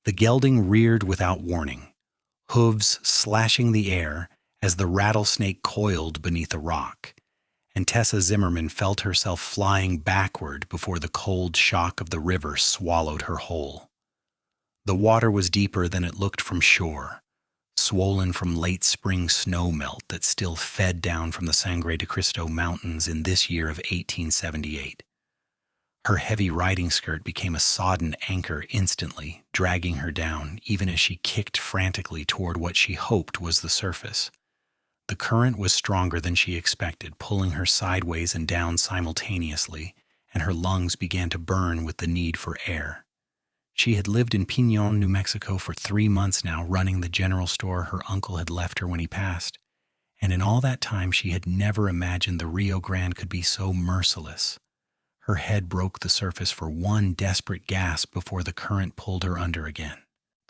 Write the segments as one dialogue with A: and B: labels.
A: The gelding reared without warning, hooves slashing the air as the rattlesnake coiled beneath a rock, and Tessa Zimmerman felt herself flying backward before the cold shock of the river swallowed her whole. The water was deeper than it looked from shore, swollen from late spring snow melt that still fed down from the Sangre de Cristo Mountains in this year of 1878. Her heavy riding skirt became a sodden anchor instantly, dragging her down, even as she kicked frantically toward what she hoped was the surface. The current was stronger than she expected, pulling her sideways and down simultaneously, and her lungs began to burn with the need for air. She had lived in Pinon, New Mexico for 3 months now, running the general store her uncle had left her when he passed, and in all that time she had never imagined the Rio Grande could be so merciless. Her head broke the surface for one desperate gasp before the current pulled her under again.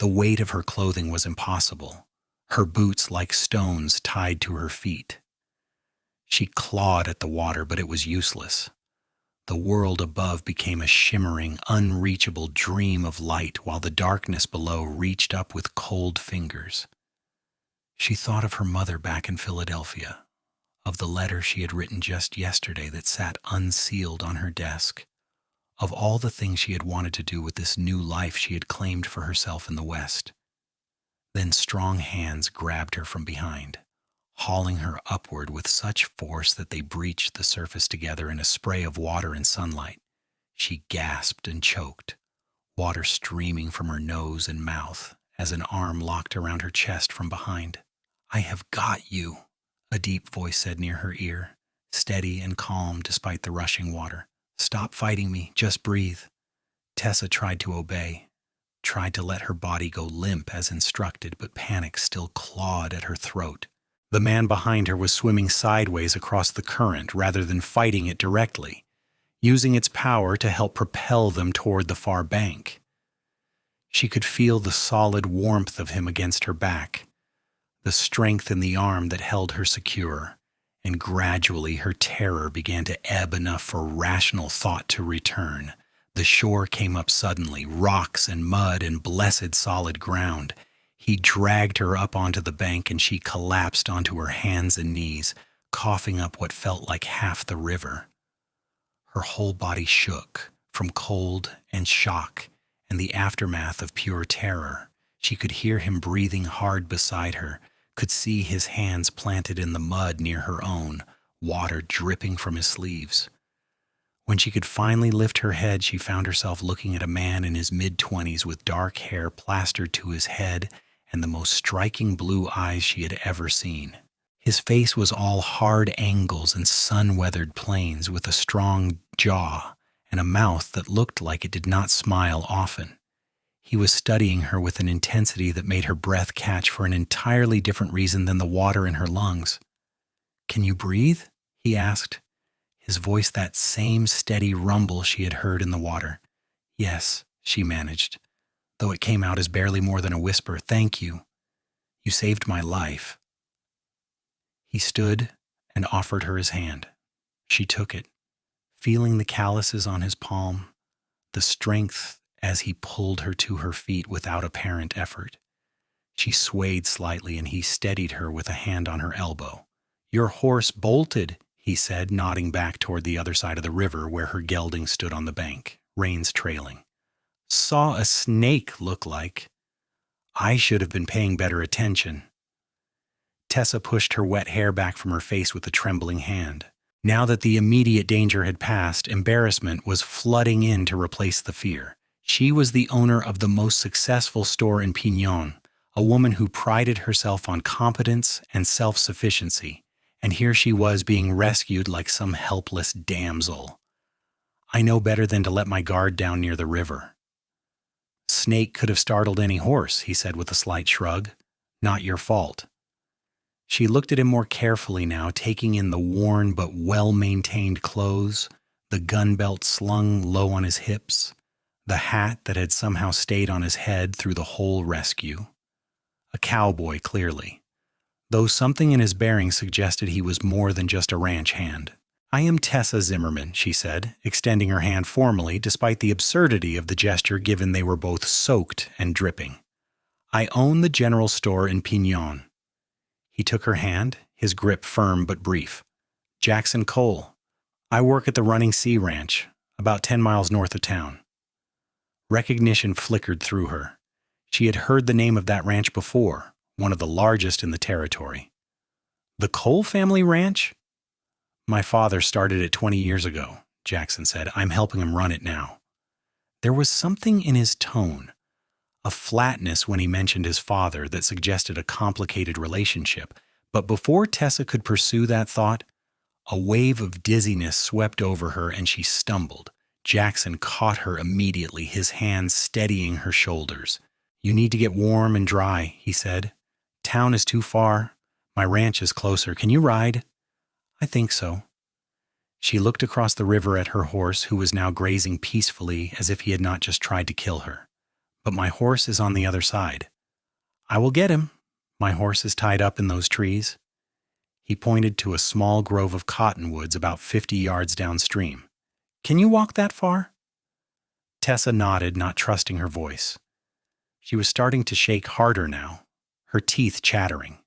A: The weight of her clothing was impossible, her boots like stones tied to her feet. She clawed at the water, but it was useless. The world above became a shimmering, unreachable dream of light, while the darkness below reached up with cold fingers. She thought of her mother back in Philadelphia, of the letter she had written just yesterday that sat unsealed on her desk, of all the things she had wanted to do with this new life she had claimed for herself in the West. Then strong hands grabbed her from behind, hauling her upward with such force that they breached the surface together in a spray of water and sunlight. She gasped and choked, water streaming from her nose and mouth as an arm locked around her chest from behind. "I have got you," a deep voice said near her ear, steady and calm despite the rushing water. "Stop fighting me, just breathe." Tessa tried to obey, tried to let her body go limp as instructed, but panic still clawed at her throat. The man behind her was swimming sideways across the current rather than fighting it directly, using its power to help propel them toward the far bank. She could feel the solid warmth of him against her back, the strength in the arm that held her secure, and gradually her terror began to ebb enough for rational thought to return. The shore came up suddenly, rocks and mud and blessed solid ground. He dragged her up onto the bank and she collapsed onto her hands and knees, coughing up what felt like half the river. Her whole body shook from cold and shock and the aftermath of pure terror. She could hear him breathing hard beside her, could see his hands planted in the mud near her own, water dripping from his sleeves. When she could finally lift her head, she found herself looking at a man in his mid-20s with dark hair plastered to his head and the most striking blue eyes she had ever seen. His face was all hard angles and sun-weathered planes, with a strong jaw and a mouth that looked like it did not smile often. He was studying her with an intensity that made her breath catch for an entirely different reason than the water in her lungs. "Can you breathe?" he asked, his voice that same steady rumble she had heard in the water. "Yes," she managed, though it came out as barely more than a whisper. "Thank you. You saved my life." He stood and offered her his hand. She took it, feeling the calluses on his palm, the strength as he pulled her to her feet without apparent effort. She swayed slightly and he steadied her with a hand on her elbow. "Your horse bolted," he said, nodding back toward the other side of the river where her gelding stood on the bank, reins trailing. "Saw a snake, look like. I should have been paying better attention." Tessa pushed her wet hair back from her face with a trembling hand. Now that the immediate danger had passed, embarrassment was flooding in to replace the fear. She was the owner of the most successful store in Pinon, a woman who prided herself on competence and self-sufficiency, and here she was being rescued like some helpless damsel. "I know better than to let my guard down near the river." "Snake could have startled any horse," he said with a slight shrug. "Not your fault." She looked at him more carefully now, taking in the worn but well-maintained clothes, the gun belt slung low on his hips, the hat that had somehow stayed on his head through the whole rescue. A cowboy, clearly, though something in his bearing suggested he was more than just a ranch hand. I am Tessa Zimmerman, she said, extending her hand formally despite the absurdity of the gesture given they were both soaked and dripping. I own the general store in Pignon. He took her hand, his grip firm but brief. Jackson Cole. I work at the Running Sea Ranch, about 10 miles north of town. Recognition flickered through her. She had heard the name of that ranch before, one of the largest in the territory. The Cole family ranch? My father started it 20 years ago, Jackson said. I'm helping him run it now. There was something in his tone, a flatness when he mentioned his father that suggested a complicated relationship. But before Tessa could pursue that thought, a wave of dizziness swept over her and she stumbled. Jackson caught her immediately, his hands steadying her shoulders. You need to get warm and dry, he said. Town is too far. My ranch is closer. Can you ride? I think so. She looked across the river at her horse, who was now grazing peacefully as if he had not just tried to kill her. But my horse is on the other side. I will get him. My horse is tied up in those trees. He pointed to a small grove of cottonwoods about 50 yards downstream. Can you walk that far? Tessa nodded, not trusting her voice. She was starting to shake harder now, her teeth chattering.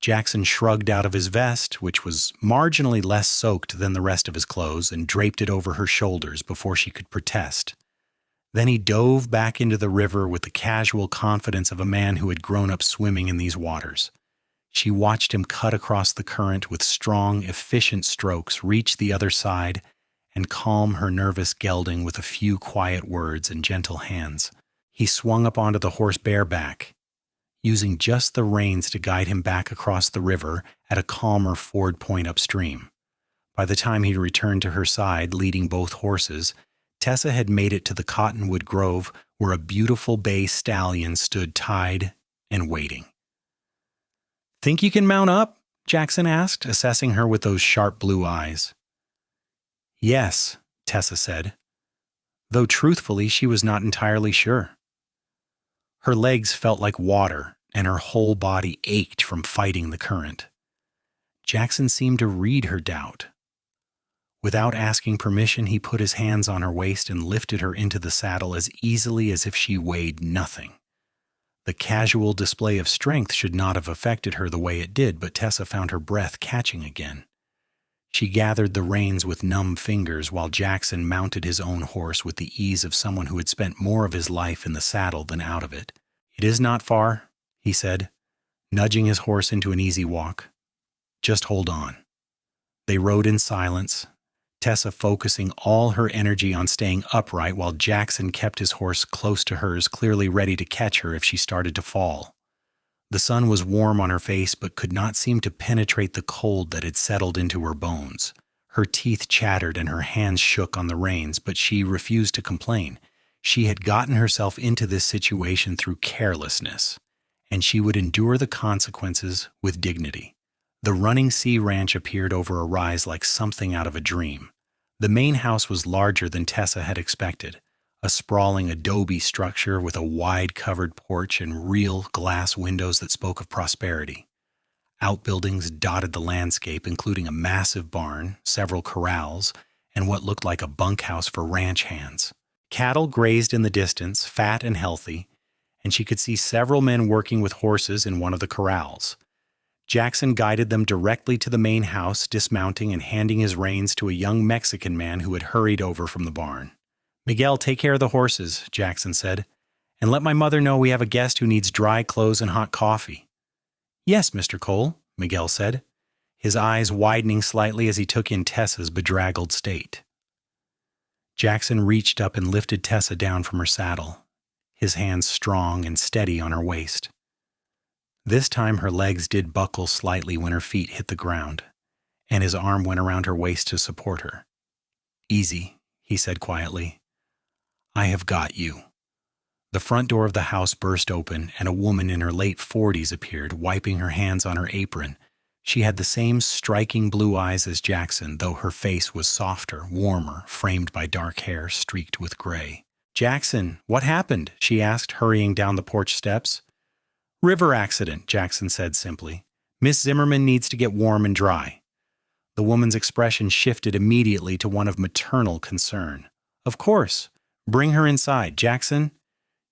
A: Jackson shrugged out of his vest, which was marginally less soaked than the rest of his clothes, and draped it over her shoulders before she could protest. Then he dove back into the river with the casual confidence of a man who had grown up swimming in these waters. She watched him cut across the current with strong, efficient strokes, reach the other side, and calm her nervous gelding with a few quiet words and gentle hands. He swung up onto the horse bareback, using just the reins to guide him back across the river at a calmer ford point upstream. By the time he returned to her side, leading both horses, Tessa had made it to the cottonwood grove where a beautiful bay stallion stood tied and waiting. Think you can mount up? Jackson asked, assessing her with those sharp blue eyes. Yes, Tessa said, though truthfully she was not entirely sure. Her legs felt like water, and her whole body ached from fighting the current. Jackson seemed to read her doubt. Without asking permission, he put his hands on her waist and lifted her into the saddle as easily as if she weighed nothing. The casual display of strength should not have affected her the way it did, but Tessa found her breath catching again. She gathered the reins with numb fingers while Jackson mounted his own horse with the ease of someone who had spent more of his life in the saddle than out of it. It is not far, he said, nudging his horse into an easy walk. Just hold on. They rode in silence, Tessa focusing all her energy on staying upright while Jackson kept his horse close to hers, clearly ready to catch her if she started to fall. The sun was warm on her face but could not seem to penetrate the cold that had settled into her bones. Her teeth chattered and her hands shook on the reins, but she refused to complain. She had gotten herself into this situation through carelessness, and she would endure the consequences with dignity. The Running Sea Ranch appeared over a rise like something out of a dream. The main house was larger than Tessa had expected, a sprawling adobe structure with a wide covered porch and real glass windows that spoke of prosperity. Outbuildings dotted the landscape, including a massive barn, several corrals, and what looked like a bunkhouse for ranch hands. Cattle grazed in the distance, fat and healthy, and she could see several men working with horses in one of the corrals. Jackson guided them directly to the main house, dismounting and handing his reins to a young Mexican man who had hurried over from the barn. Miguel, take care of the horses, Jackson said, and let my mother know we have a guest who needs dry clothes and hot coffee. Yes, Mr. Cole, Miguel said, his eyes widening slightly as he took in Tessa's bedraggled state. Jackson reached up and lifted Tessa down from her saddle, his hands strong and steady on her waist. This time her legs did buckle slightly when her feet hit the ground, and his arm went around her waist to support her. Easy, he said quietly. I have got you. The front door of the house burst open, and a woman in her late 40s appeared, wiping her hands on her apron. She had the same striking blue eyes as Jackson, though her face was softer, warmer, framed by dark hair streaked with gray. Jackson, what happened? She asked, hurrying down the porch steps. River accident, Jackson said simply. Miss Zimmerman needs to get warm and dry. The woman's expression shifted immediately to one of maternal concern. "Of course. Bring her inside. Jackson,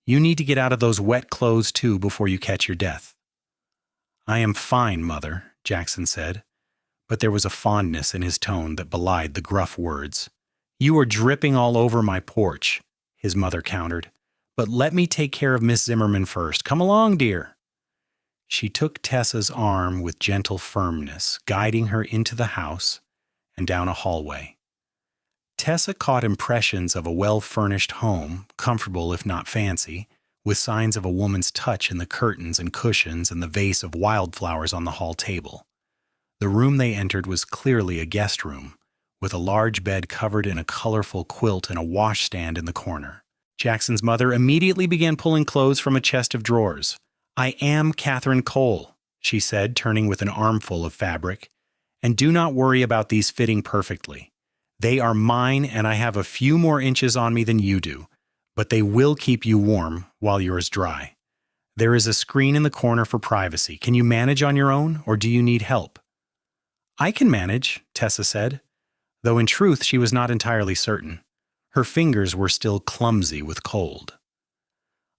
A: you need to get out of those wet clothes too before you catch your death." "I am fine, Mother," Jackson said, but there was a fondness in his tone that belied the gruff words. "You are dripping all over my porch," his mother countered. "But let me take care of Miss Zimmerman first. Come along, dear." She took Tessa's arm with gentle firmness, guiding her into the house and down a hallway. Tessa caught impressions of a well-furnished home, comfortable if not fancy, with signs of a woman's touch in the curtains and cushions and the vase of wildflowers on the hall table. The room they entered was clearly a guest room, with a large bed covered in a colorful quilt and a washstand in the corner. Jackson's mother immediately began pulling clothes from a chest of drawers. "I am Catherine Cole," she said, turning with an armful of fabric, "and do not worry about these fitting perfectly. They are mine, and I have a few more inches on me than you do, but they will keep you warm while yours dry. There is a screen in the corner for privacy. Can you manage on your own, or do you need help?" "I can manage," Tessa said, though in truth she was not entirely certain. Her fingers were still clumsy with cold.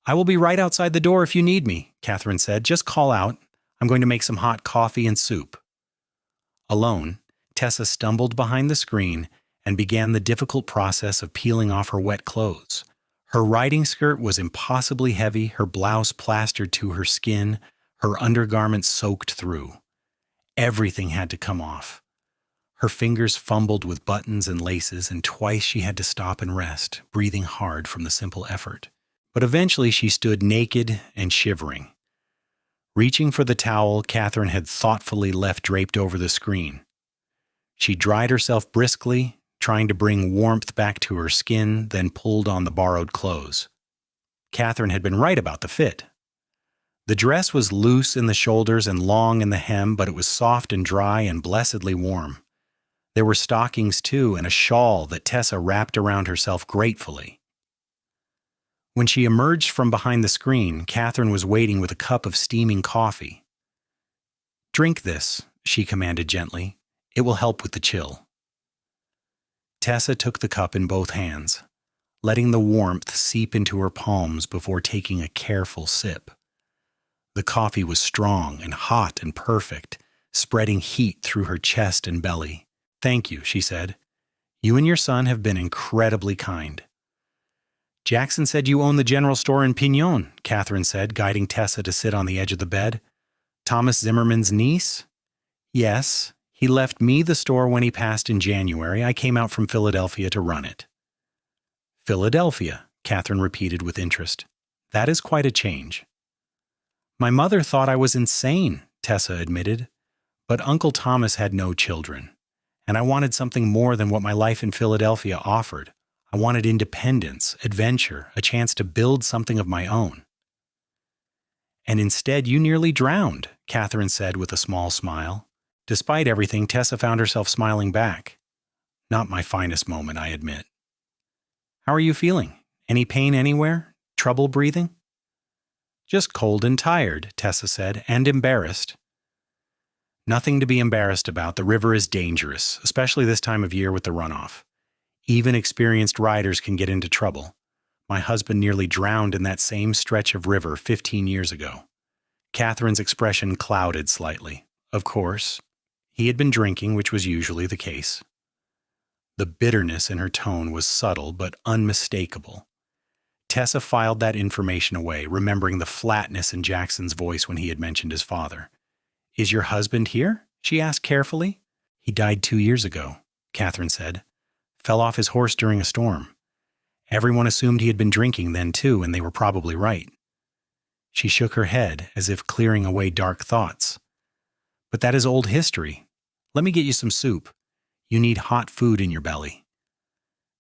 A: "I will be right outside the door if you need me," Catherine said. "Just call out. I'm going to make some hot coffee and soup." Alone, Tessa stumbled behind the screen and began the difficult process of peeling off her wet clothes. Her riding skirt was impossibly heavy, her blouse plastered to her skin, her undergarments soaked through. Everything had to come off. Her fingers fumbled with buttons and laces, and twice she had to stop and rest, breathing hard from the simple effort. But eventually she stood naked and shivering. Reaching for the towel Catherine had thoughtfully left draped over the screen. She dried herself briskly, trying to bring warmth back to her skin, then pulled on the borrowed clothes. Catherine had been right about the fit. The dress was loose in the shoulders and long in the hem, but it was soft and dry and blessedly warm. There were stockings too, and a shawl that Tessa wrapped around herself gratefully. When she emerged from behind the screen, Catherine was waiting with a cup of steaming coffee. "Drink this," she commanded gently. "It will help with the chill." Tessa took the cup in both hands, letting the warmth seep into her palms before taking a careful sip. The coffee was strong and hot and perfect, spreading heat through her chest and belly. "Thank you," she said. "You and your son have been incredibly kind." "Jackson said you own the general store in Pignon," Catherine said, guiding Tessa to sit on the edge of the bed. "Thomas Zimmerman's niece?" "Yes. He left me the store when he passed in January. I came out from Philadelphia to run it." "Philadelphia," Catherine repeated with interest. "That is quite a change." "My mother thought I was insane," Tessa admitted. "But Uncle Thomas had no children, and I wanted something more than what my life in Philadelphia offered. I wanted independence, adventure, a chance to build something of my own." "And instead you nearly drowned," Catherine said with a small smile. Despite everything, Tessa found herself smiling back. "Not my finest moment, I admit." "How are you feeling? Any pain anywhere? Trouble breathing?" "Just cold and tired," Tessa said, "and embarrassed." "Nothing to be embarrassed about. The river is dangerous, especially this time of year with the runoff. Even experienced riders can get into trouble. My husband nearly drowned in that same stretch of river 15 years ago." Catherine's expression clouded slightly. Of course, he had been drinking, which was usually the case. The bitterness in her tone was subtle but unmistakable. Tessa filed that information away, remembering the flatness in Jackson's voice when he had mentioned his father. "Is your husband here?" she asked carefully. "He died 2 years ago," Catherine said. "Fell off his horse during a storm. Everyone assumed he had been drinking then too, and they were probably right." She shook her head as if clearing away dark thoughts. "But that is old history. Let me get you some soup. You need hot food in your belly."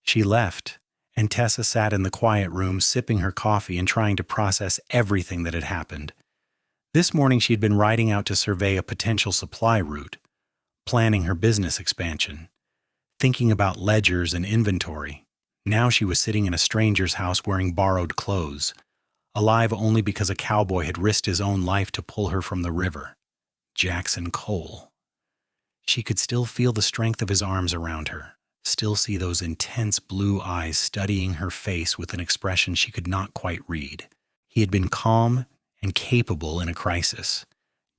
A: She left, and Tessa sat in the quiet room sipping her coffee and trying to process everything that had happened. This morning she'd been riding out to survey a potential supply route, planning her business expansion, thinking about ledgers and inventory. Now she was sitting in a stranger's house wearing borrowed clothes, alive only because a cowboy had risked his own life to pull her from the river. Jackson Cole. She could still feel the strength of his arms around her, still see those intense blue eyes studying her face with an expression she could not quite read. He had been calm and capable in a crisis,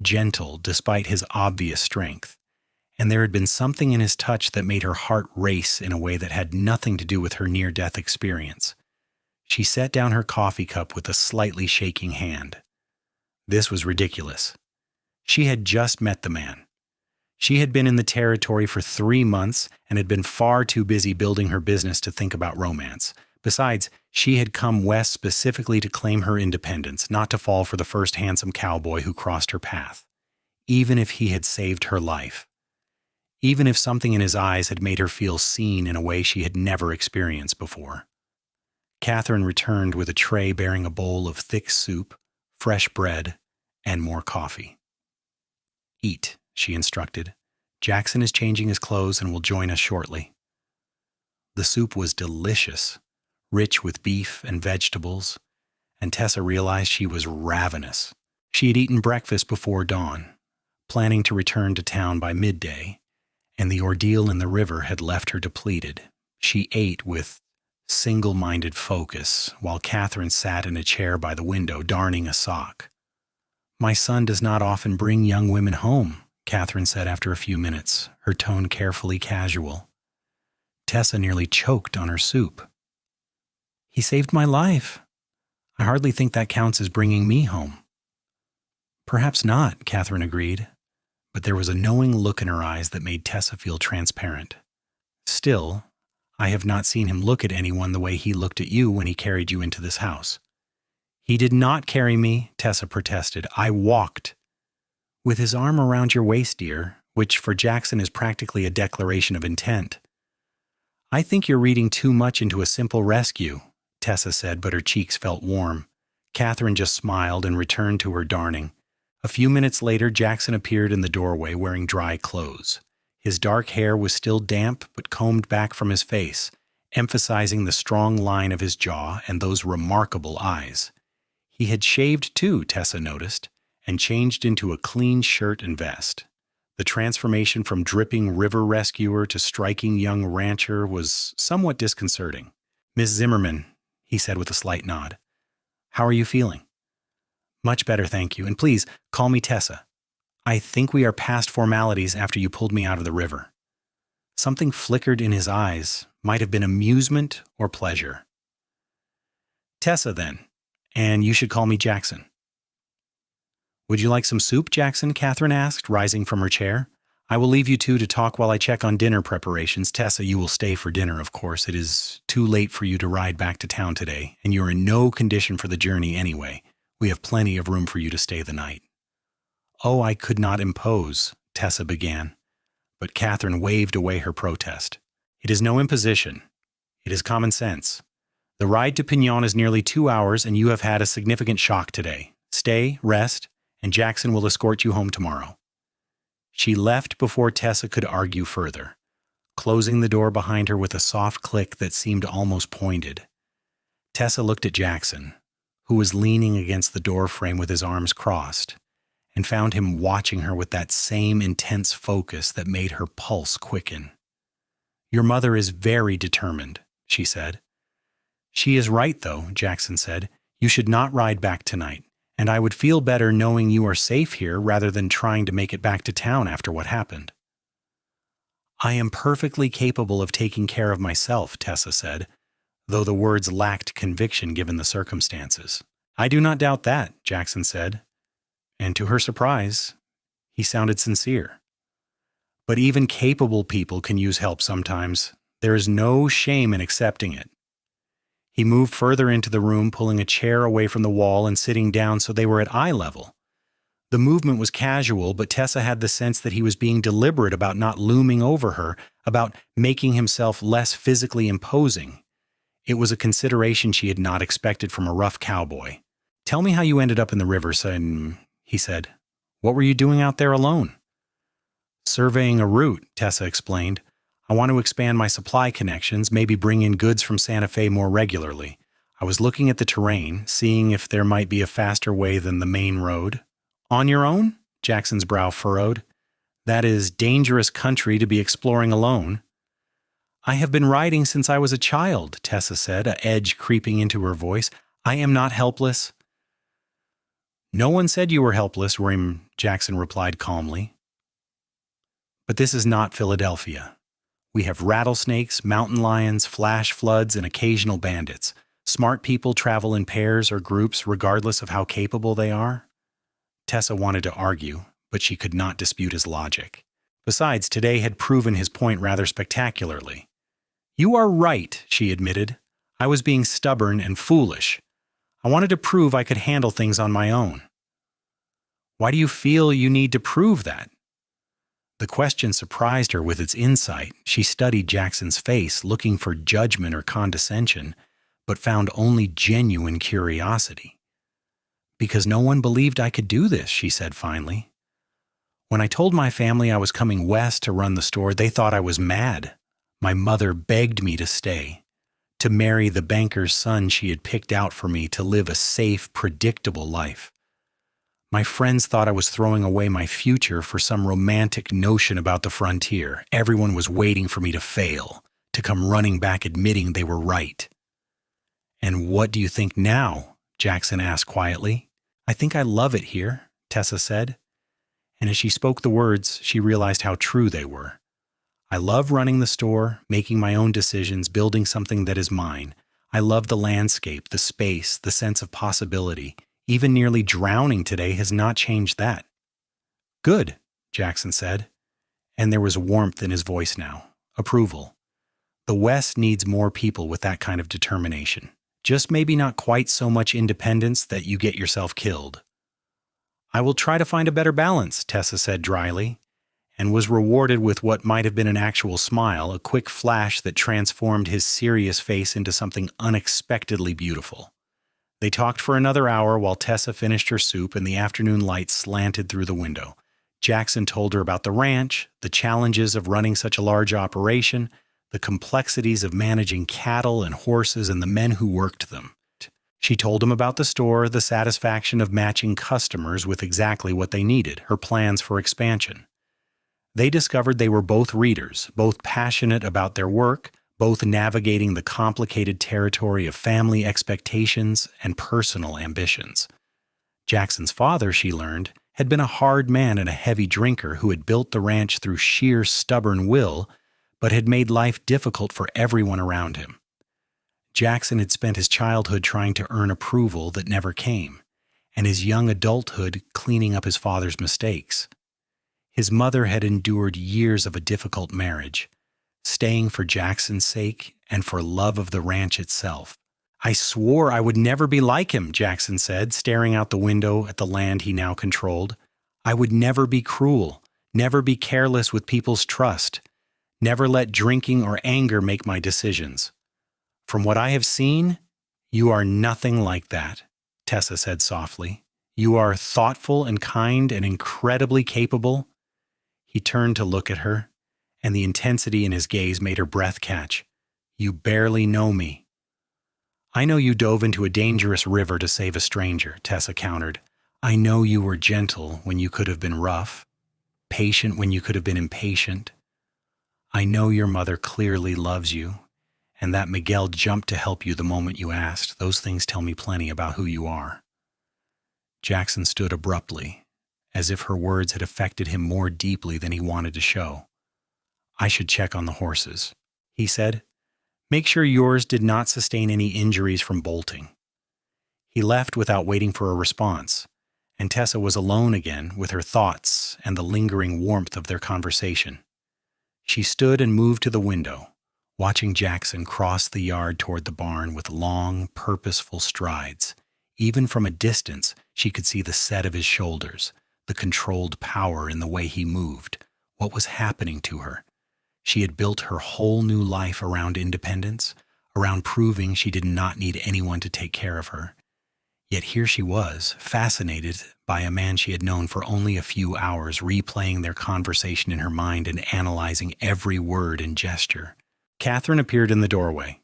A: gentle despite his obvious strength, and there had been something in his touch that made her heart race in a way that had nothing to do with her near-death experience. She set down her coffee cup with a slightly shaking hand. This was ridiculous. She had just met the man. She had been in the territory for 3 months and had been far too busy building her business to think about romance. Besides, she had come west specifically to claim her independence, not to fall for the first handsome cowboy who crossed her path. Even if he had saved her life. Even if something in his eyes had made her feel seen in a way she had never experienced before. Catherine returned with a tray bearing a bowl of thick soup, fresh bread, and more coffee. "Eat," she instructed. "Jackson is changing his clothes and will join us shortly." The soup was delicious, rich with beef and vegetables, and Tessa realized she was ravenous. She had eaten breakfast before dawn, planning to return to town by midday, and the ordeal in the river had left her depleted. She ate with single-minded focus while Catherine sat in a chair by the window darning a sock. "My son does not often bring young women home," Catherine said after a few minutes, her tone carefully casual. Tessa nearly choked on her soup. "He saved my life. I hardly think that counts as bringing me home." "Perhaps not," Catherine agreed, but there was a knowing look in her eyes that made Tessa feel transparent. "Still, I have not seen him look at anyone the way he looked at you when he carried you into this house." "He did not carry me," Tessa protested. "I walked." "With his arm around your waist, dear, which for Jackson is practically a declaration of intent." "I think you're reading too much into a simple rescue," Tessa said, but her cheeks felt warm. Catherine just smiled and returned to her darning. A few minutes later, Jackson appeared in the doorway wearing dry clothes. His dark hair was still damp but combed back from his face, emphasizing the strong line of his jaw and those remarkable eyes. He had shaved too, Tessa noticed, and changed into a clean shirt and vest. The transformation from dripping river rescuer to striking young rancher was somewhat disconcerting. "Miss Zimmerman," he said with a slight nod. "How are you feeling?" "Much better, thank you, and please call me Tessa. I think we are past formalities after you pulled me out of the river." Something flickered in his eyes, might have been amusement or pleasure. "Tessa, then, and you should call me Jackson." "Would you like some soup, Jackson?" Catherine asked, rising from her chair. "I will leave you two to talk while I check on dinner preparations. Tessa, you will stay for dinner, of course. It is too late for you to ride back to town today, and you are in no condition for the journey anyway. We have plenty of room for you to stay the night." "Oh, I could not impose," Tessa began, but Catherine waved away her protest. "It is no imposition. It is common sense. The ride to Pignon is nearly 2 hours, and you have had a significant shock today. Stay, rest, and Jackson will escort you home tomorrow." She left before Tessa could argue further, closing the door behind her with a soft click that seemed almost pointed. Tessa looked at Jackson, who was leaning against the door frame with his arms crossed, and found him watching her with that same intense focus that made her pulse quicken. "Your mother is very determined," she said. "She is right, though," Jackson said. "You should not ride back tonight, and I would feel better knowing you are safe here rather than trying to make it back to town after what happened." "I am perfectly capable of taking care of myself," Tessa said, though the words lacked conviction given the circumstances. "I do not doubt that," Jackson said, and to her surprise, he sounded sincere. "But even capable people can use help sometimes. There is no shame in accepting it." He moved further into the room, pulling a chair away from the wall and sitting down so they were at eye level. The movement was casual, but Tessa had the sense that he was being deliberate about not looming over her, about making himself less physically imposing. It was a consideration she had not expected from a rough cowboy. "Tell me how you ended up in the river, son," he said. "What were you doing out there alone?" "Surveying a route," Tessa explained. "I want to expand my supply connections, maybe bring in goods from Santa Fe more regularly. I was looking at the terrain, seeing if there might be a faster way than the main road." "On your own?" Jackson's brow furrowed. That is dangerous country to be exploring alone. I have been riding since I was a child, Tessa said, a edge creeping into her voice. I am not helpless. No one said you were helpless, Jackson replied calmly. But this is not Philadelphia. We have rattlesnakes, mountain lions, flash floods, and occasional bandits. Smart people travel in pairs or groups regardless of how capable they are. Tessa wanted to argue, but she could not dispute his logic. Besides, today had proven his point rather spectacularly. You are right, she admitted. I was being stubborn and foolish. I wanted to prove I could handle things on my own. Why do you feel you need to prove that? The question surprised her with its insight. She studied Jackson's face, looking for judgment or condescension, but found only genuine curiosity. Because no one believed I could do this, she said finally. When I told my family I was coming west to run the store, they thought I was mad. My mother begged me to stay, to marry the banker's son she had picked out for me, to live a safe, predictable life. My friends thought I was throwing away my future for some romantic notion about the frontier. Everyone was waiting for me to fail, to come running back admitting they were right. And what do you think now? Jackson asked quietly. I think I love it here, Tessa said. And as she spoke the words, she realized how true they were. I love running the store, making my own decisions, building something that is mine. I love the landscape, the space, the sense of possibility. Even nearly drowning today has not changed that. Good, Jackson said, and there was warmth in his voice now, approval. The West needs more people with that kind of determination. Just maybe not quite so much independence that you get yourself killed. I will try to find a better balance, Tessa said dryly, and was rewarded with what might have been an actual smile, a quick flash that transformed his serious face into something unexpectedly beautiful. They talked for another hour while Tessa finished her soup and the afternoon light slanted through the window. Jackson told her about the ranch, the challenges of running such a large operation, the complexities of managing cattle and horses and the men who worked them. She told him about the store, the satisfaction of matching customers with exactly what they needed, her plans for expansion. They discovered they were both readers, both passionate about their work, both navigating the complicated territory of family expectations and personal ambitions. Jackson's father, she learned, had been a hard man and a heavy drinker who had built the ranch through sheer stubborn will, but had made life difficult for everyone around him. Jackson had spent his childhood trying to earn approval that never came, and his young adulthood cleaning up his father's mistakes. His mother had endured years of a difficult marriage, staying for Jackson's sake and for love of the ranch itself. I swore I would never be like him, Jackson said, staring out the window at the land he now controlled. I would never be cruel, never be careless with people's trust, never let drinking or anger make my decisions. From what I have seen, you are nothing like that, Tessa said softly. You are thoughtful and kind and incredibly capable. He turned to look at her, and the intensity in his gaze made her breath catch. You barely know me. I know you dove into a dangerous river to save a stranger, Tessa countered. I know you were gentle when you could have been rough, patient when you could have been impatient. I know your mother clearly loves you, and that Miguel jumped to help you the moment you asked. Those things tell me plenty about who you are. Jackson stood abruptly, as if her words had affected him more deeply than he wanted to show. I should check on the horses, he said. Make sure yours did not sustain any injuries from bolting. He left without waiting for a response, and Tessa was alone again with her thoughts and the lingering warmth of their conversation. She stood and moved to the window, watching Jackson cross the yard toward the barn with long, purposeful strides. Even from a distance, she could see the set of his shoulders, the controlled power in the way he moved. What was happening to her? She had built her whole new life around independence, around proving she did not need anyone to take care of her. Yet here she was, fascinated by a man she had known for only a few hours, replaying their conversation in her mind and analyzing every word and gesture. Catherine appeared in the doorway.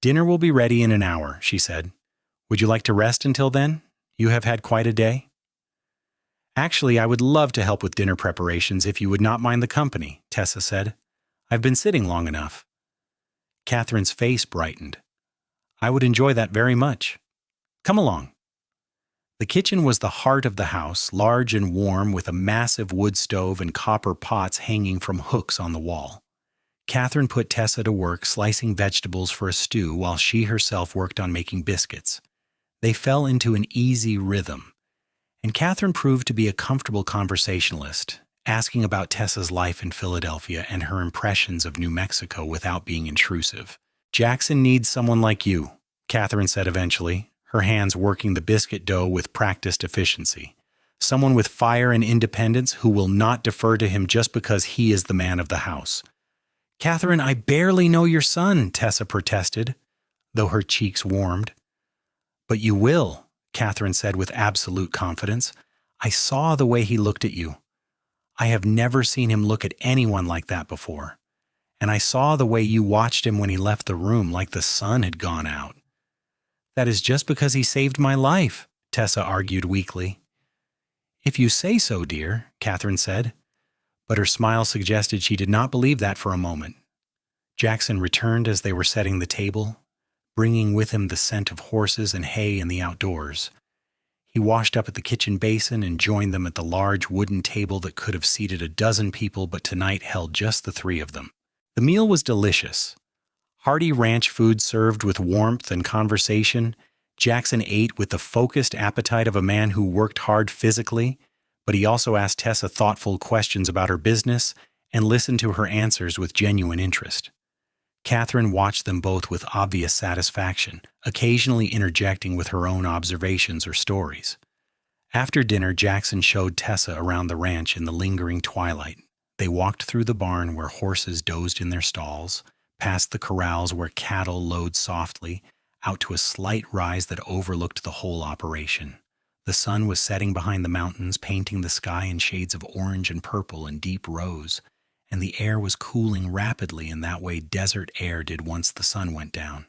A: Dinner will be ready in an hour, she said. Would you like to rest until then? You have had quite a day. Actually, I would love to help with dinner preparations if you would not mind the company, Tessa said. I've been sitting long enough. Catherine's face brightened. I would enjoy that very much. Come along. The kitchen was the heart of the house, large and warm, with a massive wood stove and copper pots hanging from hooks on the wall. Catherine put Tessa to work slicing vegetables for a stew while she herself worked on making biscuits. They fell into an easy rhythm, and Catherine proved to be a comfortable conversationalist, asking about Tessa's life in Philadelphia and her impressions of New Mexico without being intrusive. Jackson needs someone like you, Catherine said eventually, her hands working the biscuit dough with practiced efficiency. Someone with fire and independence who will not defer to him just because he is the man of the house. Catherine, I barely know your son, Tessa protested, though her cheeks warmed. But you will, Catherine said with absolute confidence. I saw the way he looked at you. I have never seen him look at anyone like that before. And I saw the way you watched him when he left the room, like the sun had gone out. That is just because he saved my life, Tessa argued weakly. If you say so, dear, Catherine said. But her smile suggested she did not believe that for a moment. Jackson returned as they were setting the table, bringing with him the scent of horses and hay in the outdoors. He washed up at the kitchen basin and joined them at the large wooden table that could have seated a dozen people but tonight held just the three of them. The meal was delicious. Hearty ranch food served with warmth and conversation. Jackson ate with the focused appetite of a man who worked hard physically, but he also asked Tessa thoughtful questions about her business and listened to her answers with genuine interest. Catherine watched them both with obvious satisfaction, occasionally interjecting with her own observations or stories. After dinner, Jackson showed Tessa around the ranch in the lingering twilight. They walked through the barn where horses dozed in their stalls, past the corrals where cattle lowed softly, out to a slight rise that overlooked the whole operation. The sun was setting behind the mountains, painting the sky in shades of orange and purple and deep rose, and the air was cooling rapidly in that way desert air did once the sun went down.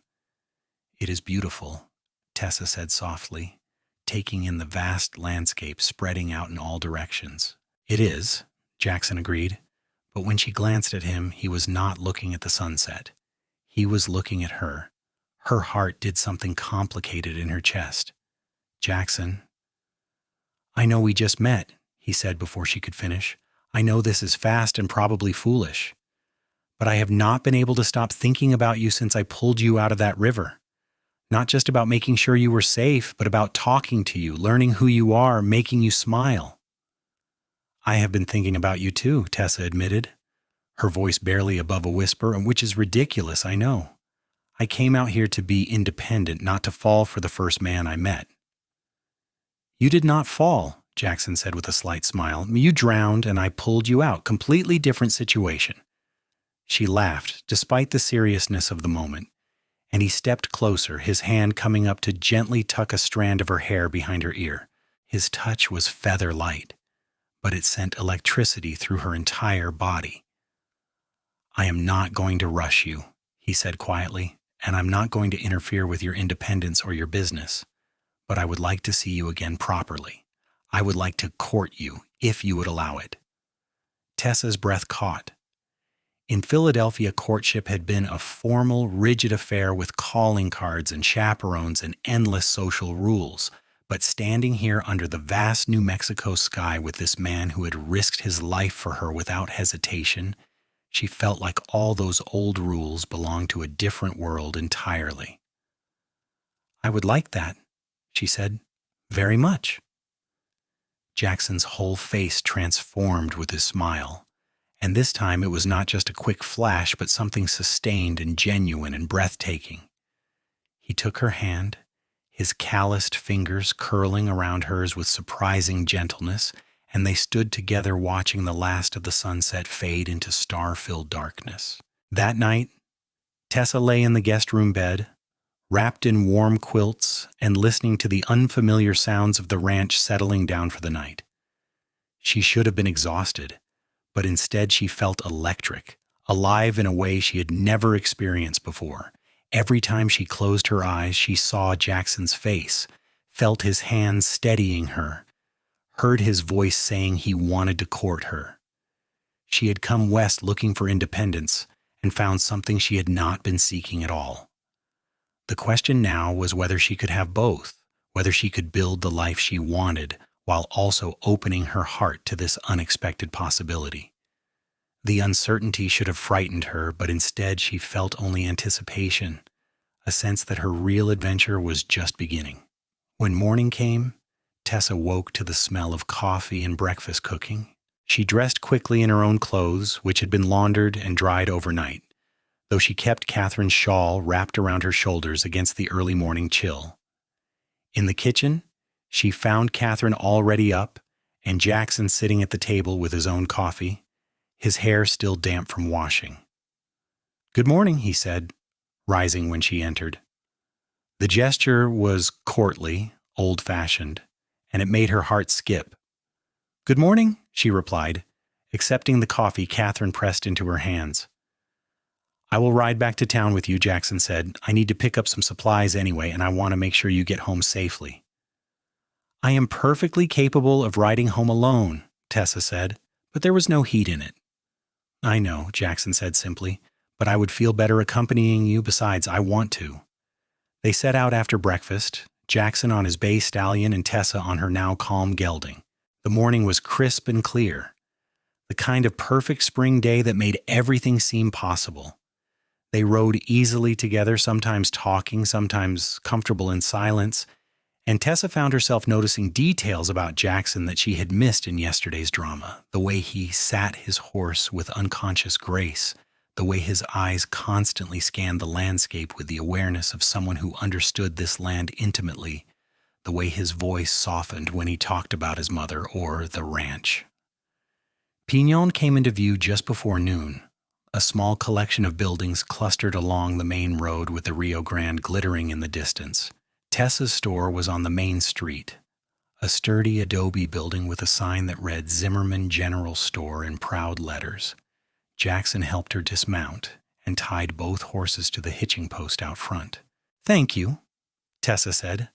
A: It is beautiful, Tessa said softly, taking in the vast landscape spreading out in all directions. It is, Jackson agreed, but when she glanced at him, he was not looking at the sunset. He was looking at her. Her heart did something complicated in her chest. Jackson, I know we just met, he said before she could finish. I know this is fast and probably foolish, but I have not been able to stop thinking about you since I pulled you out of that river. Not just about making sure you were safe, but about talking to you, learning who you are, making you smile. I have been thinking about you too, Tessa admitted, her voice barely above a whisper, which is ridiculous, I know. I came out here to be independent, not to fall for the first man I met. You did not fall, Jackson said with a slight smile. You drowned and I pulled you out. Completely different situation. She laughed, despite the seriousness of the moment, and he stepped closer, his hand coming up to gently tuck a strand of her hair behind her ear. His touch was feather light, but it sent electricity through her entire body. I am not going to rush you, he said quietly, and I'm not going to interfere with your independence or your business, but I would like to see you again properly. I would like to court you, if you would allow it. Tessa's breath caught. In Philadelphia, courtship had been a formal, rigid affair with calling cards and chaperones and endless social rules. But standing here under the vast New Mexico sky with this man who had risked his life for her without hesitation, she felt like all those old rules belonged to a different world entirely. I would like that, she said, very much. Jackson's whole face transformed with his smile, and this time it was not just a quick flash, but something sustained and genuine and breathtaking. He took her hand, his calloused fingers curling around hers with surprising gentleness, and they stood together watching the last of the sunset fade into star-filled darkness. That night, Tessa lay in the guest room bed, wrapped in warm quilts and listening to the unfamiliar sounds of the ranch settling down for the night. She should have been exhausted, but instead she felt electric, alive in a way she had never experienced before. Every time she closed her eyes, she saw Jackson's face, felt his hands steadying her. heard his voice saying he wanted to court her. She had come west looking for independence and found something she had not been seeking at all. The question now was whether she could have both, whether she could build the life she wanted while also opening her heart to this unexpected possibility. The uncertainty should have frightened her, but instead she felt only anticipation, a sense that her real adventure was just beginning. When morning came, Tessa woke to the smell of coffee and breakfast cooking. She dressed quickly in her own clothes, which had been laundered and dried overnight, though she kept Catherine's shawl wrapped around her shoulders against the early morning chill. In the kitchen, she found Catherine already up and Jackson sitting at the table with his own coffee, his hair still damp from washing. "Good morning," he said, rising when she entered. The gesture was courtly, old-fashioned, and it made her heart skip. "Good morning," she replied, accepting the coffee Catherine pressed into her hands. "I will ride back to town with you," Jackson said. "I need to pick up some supplies anyway, and I want to make sure you get home safely." "I am perfectly capable of riding home alone," Tessa said, but there was no heat in it. "I know," Jackson said simply, "but I would feel better accompanying you. Besides, I want to." They set out after breakfast, Jackson on his bay stallion and Tessa on her now calm gelding. The morning was crisp and clear, the kind of perfect spring day that made everything seem possible. They rode easily together, sometimes talking, sometimes comfortable in silence, and Tessa found herself noticing details about Jackson that she had missed in yesterday's drama, the way he sat his horse with unconscious grace, the way his eyes constantly scanned the landscape with the awareness of someone who understood this land intimately, the way his voice softened when he talked about his mother or the ranch. Piñon came into view just before noon, a small collection of buildings clustered along the main road with the Rio Grande glittering in the distance. Tessa's store was on the main street, a sturdy adobe building with a sign that read Zimmerman General Store in proud letters. Jackson helped her dismount and tied both horses to the hitching post out front. "Thank you," Tessa said,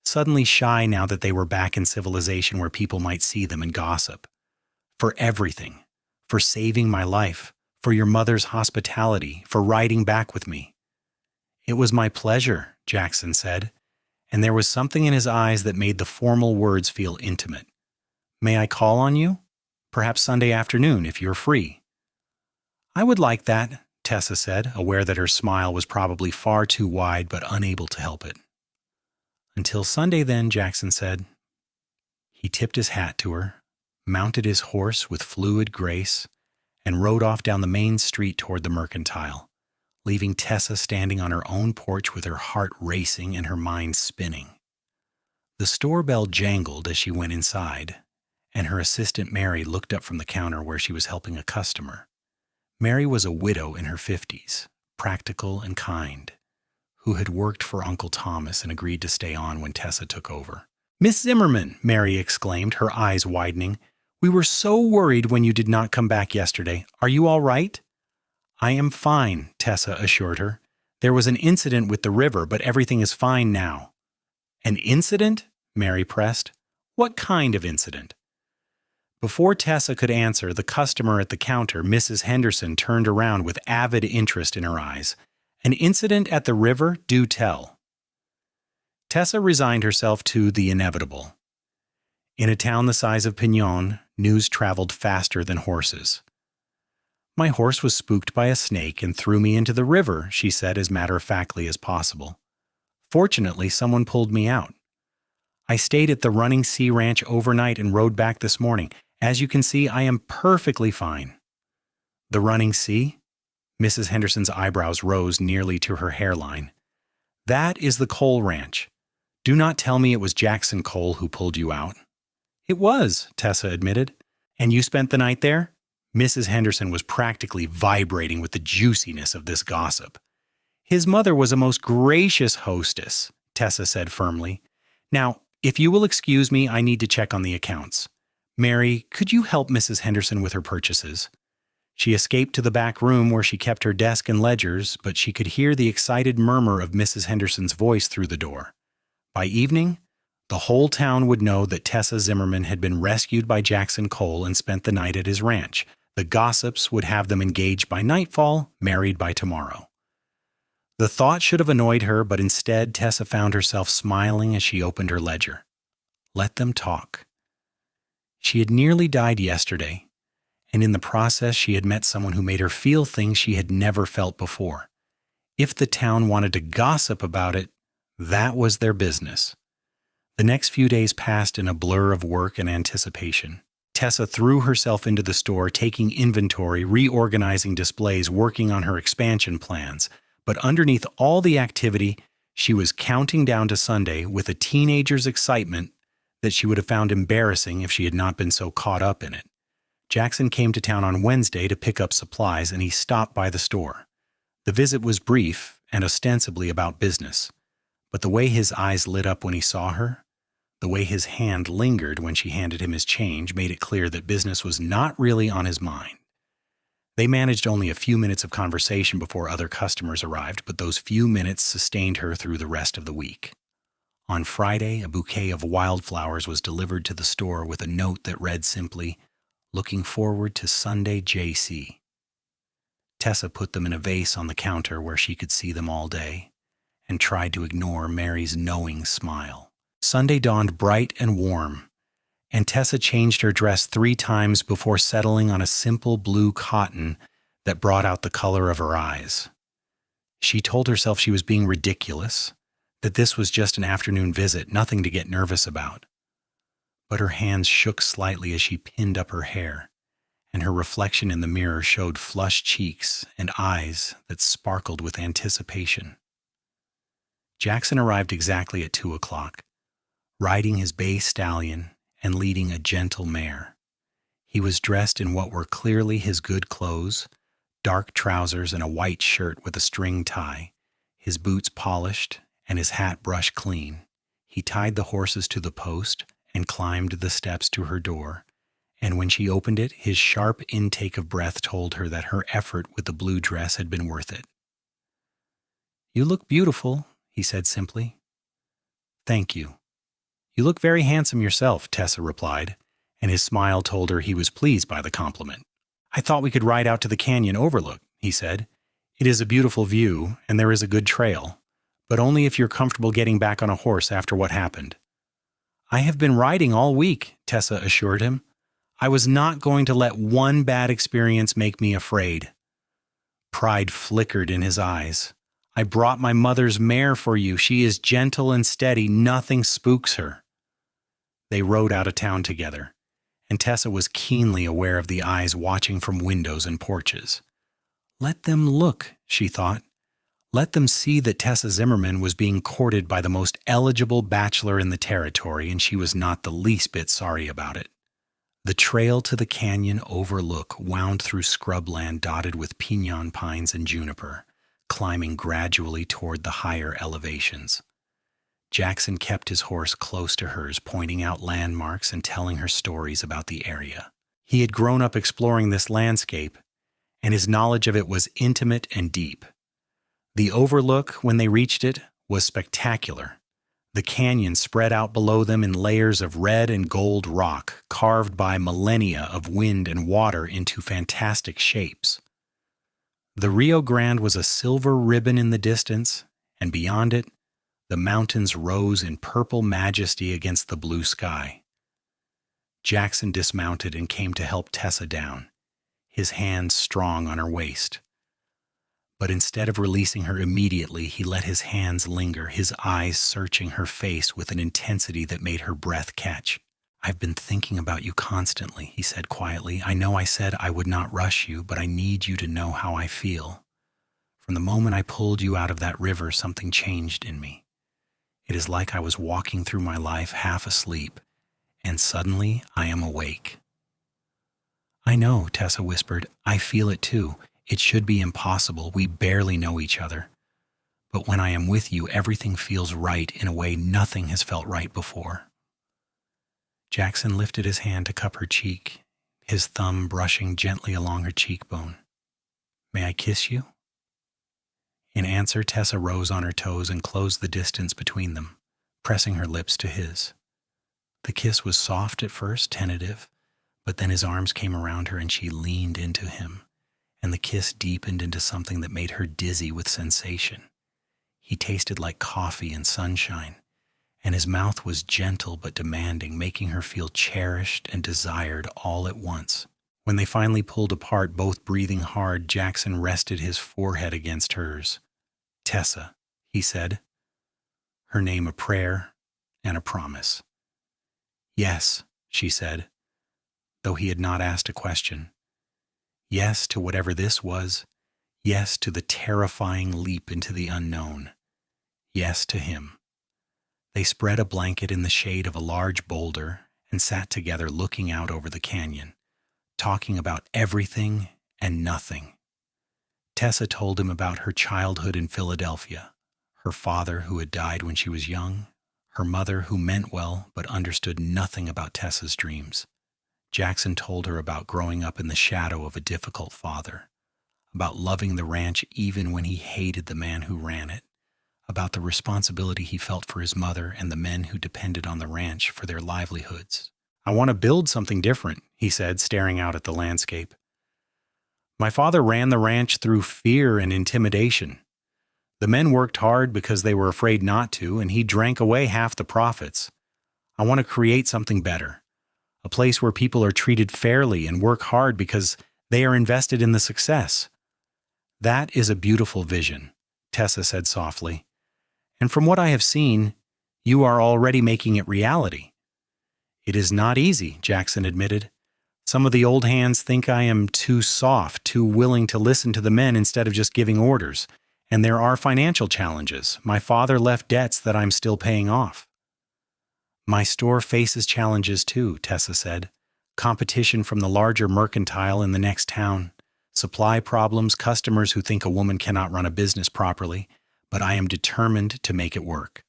A: suddenly shy now that they were back in civilization where people might see them and gossip. "For everything, for saving my life, for your mother's hospitality, for riding back with me." "It was my pleasure," Jackson said, and there was something in his eyes that made the formal words feel intimate. "May I call on you? Perhaps Sunday afternoon, if you're free." "I would like that," Tessa said, aware that her smile was probably far too wide but unable to help it. "Until Sunday then," Jackson said. He tipped his hat to her, mounted his horse with fluid grace, and rode off down the main street toward the Mercantile, leaving Tessa standing on her own porch with her heart racing and her mind spinning. The store bell jangled as she went inside, and her assistant Mary looked up from the counter where she was helping a customer. Mary was a widow in her 50s, practical and kind, who had worked for Uncle Thomas and agreed to stay on when Tessa took over. "Miss Zimmerman," Mary exclaimed, her eyes widening, "we were so worried when you did not come back yesterday. Are you all right?" "I am fine," Tessa assured her. "There was an incident with the river, but everything is fine now." "An incident?" Mary pressed. "What kind of incident?" Before Tessa could answer, the customer at the counter, Mrs. Henderson, turned around with avid interest in her eyes. "An incident at the river? Do tell." Tessa resigned herself to the inevitable. In a town the size of Piñon, news traveled faster than horses. "My horse was spooked by a snake and threw me into the river," she said as matter-of-factly as possible. "Fortunately, someone pulled me out. I stayed at the Running Sea Ranch overnight and rode back this morning. As you can see, I am perfectly fine." "The Running Sea?" Mrs. Henderson's eyebrows rose nearly to her hairline. "That is the Cole Ranch. Do not tell me it was Jackson Cole who pulled you out." "It was," Tessa admitted. "And you spent the night there?" Mrs. Henderson was practically vibrating with the juiciness of this gossip. "His mother was a most gracious hostess," Tessa said firmly. "Now, if you will excuse me, I need to check on the accounts. Mary, could you help Mrs. Henderson with her purchases?" She escaped to the back room where she kept her desk and ledgers, but she could hear the excited murmur of Mrs. Henderson's voice through the door. By evening, The whole town would know that Tessa Zimmerman had been rescued by Jackson Cole and spent the night at his ranch. The gossips would have them engaged by nightfall, married by tomorrow. The thought should have annoyed her, but instead Tessa found herself smiling as she opened her ledger. Let them talk. She had nearly died yesterday, and in the process she had met someone who made her feel things she had never felt before. If the town wanted to gossip about it, that was their business. The next few days passed in a blur of work and anticipation. Tessa threw herself into the store, taking inventory, reorganizing displays, working on her expansion plans. But underneath all the activity, she was counting down to Sunday with a teenager's excitement that she would have found embarrassing if she had not been so caught up in it. Jackson came to town on Wednesday to pick up supplies, and he stopped by the store. The visit was brief and ostensibly about business, but the way his eyes lit up when he saw her, the way his hand lingered when she handed him his change, made it clear that business was not really on his mind. They managed only a few minutes of conversation before other customers arrived, but those few minutes sustained her through the rest of the week. On Friday, a bouquet of wildflowers was delivered to the store with a note that read simply, "Looking forward to Sunday, JC." Tessa put them in a vase on the counter where she could see them all day, and tried to ignore Mary's knowing smile. Sunday dawned bright and warm, and Tessa changed her dress 3 times before settling on a simple blue cotton that brought out the color of her eyes. She told herself she was being ridiculous, that this was just an afternoon visit, nothing to get nervous about. But her hands shook slightly as she pinned up her hair, and her reflection in the mirror showed flushed cheeks and eyes that sparkled with anticipation. Jackson arrived exactly at 2 o'clock, riding his bay stallion and leading a gentle mare. He was dressed in what were clearly his good clothes, dark trousers and a white shirt with a string tie, his boots polished and his hat brushed clean. He tied the horses to the post and climbed the steps to her door, and when she opened it, his sharp intake of breath told her that her effort with the blue dress had been worth it. "You look beautiful," he said simply. "Thank you. You look very handsome yourself," Tessa replied, and his smile told her he was pleased by the compliment. "I thought we could ride out to the canyon overlook," he said. "It is a beautiful view, and there is a good trail, but only if you're comfortable getting back on a horse after what happened." "I have been riding all week," Tessa assured him. "I was not going to let one bad experience make me afraid." Pride flickered in his eyes. "I brought my mother's mare for you. She is gentle and steady. Nothing spooks her." They rode out of town together, and Tessa was keenly aware of the eyes watching from windows and porches. Let them look, she thought. Let them see that Tessa Zimmerman was being courted by the most eligible bachelor in the territory, and she was not the least bit sorry about it. The trail to the canyon overlook wound through scrubland dotted with piñon pines and juniper, climbing gradually toward the higher elevations. Jackson kept his horse close to hers, pointing out landmarks and telling her stories about the area. He had grown up exploring this landscape, and his knowledge of it was intimate and deep. The overlook, when they reached it, was spectacular. The canyon spread out below them in layers of red and gold rock, carved by millennia of wind and water into fantastic shapes. The Rio Grande was a silver ribbon in the distance, and beyond it, the mountains rose in purple majesty against the blue sky. Jackson dismounted and came to help Tessa down, his hands strong on her waist. But instead of releasing her immediately, he let his hands linger, his eyes searching her face with an intensity that made her breath catch. "I've been thinking about you constantly," he said quietly. "I know I said I would not rush you, but I need you to know how I feel. From the moment I pulled you out of that river, something changed in me. It is like I was walking through my life half asleep, and suddenly I am awake." "I know," Tessa whispered. "I feel it too. It should be impossible. We barely know each other. But when I am with you, everything feels right in a way nothing has felt right before." Jackson lifted his hand to cup her cheek, his thumb brushing gently along her cheekbone. "May I kiss you?" In answer, Tessa rose on her toes and closed the distance between them, pressing her lips to his. The kiss was soft at first, tentative, but then his arms came around her and she leaned into him, and the kiss deepened into something that made her dizzy with sensation. He tasted like coffee and sunshine, and his mouth was gentle but demanding, making her feel cherished and desired all at once. When they finally pulled apart, both breathing hard, Jackson rested his forehead against hers. "Tessa," he said, her name a prayer and a promise. "Yes," she said, though he had not asked a question. Yes to whatever this was. Yes to the terrifying leap into the unknown. Yes to him. They spread a blanket in the shade of a large boulder and sat together looking out over the canyon, talking about everything and nothing. Tessa told him about her childhood in Philadelphia, her father who had died when she was young, her mother who meant well but understood nothing about Tessa's dreams. Jackson told her about growing up in the shadow of a difficult father, about loving the ranch even when he hated the man who ran it, about the responsibility he felt for his mother and the men who depended on the ranch for their livelihoods. "I want to build something different," he said, staring out at the landscape. "My father ran the ranch through fear and intimidation. The men worked hard because they were afraid not to, and he drank away half the profits. I want to create something better. A place where people are treated fairly and work hard because they are invested in the success." "That is a beautiful vision," Tessa said softly. "And from what I have seen, you are already making it reality." "It is not easy," Jackson admitted. "Some of the old hands think I am too soft, too willing to listen to the men instead of just giving orders. And there are financial challenges. My father left debts that I'm still paying off." "My store faces challenges too," Tessa said. "Competition from the larger mercantile in the next town. Supply problems, customers who think a woman cannot run a business properly. But I am determined to make it work."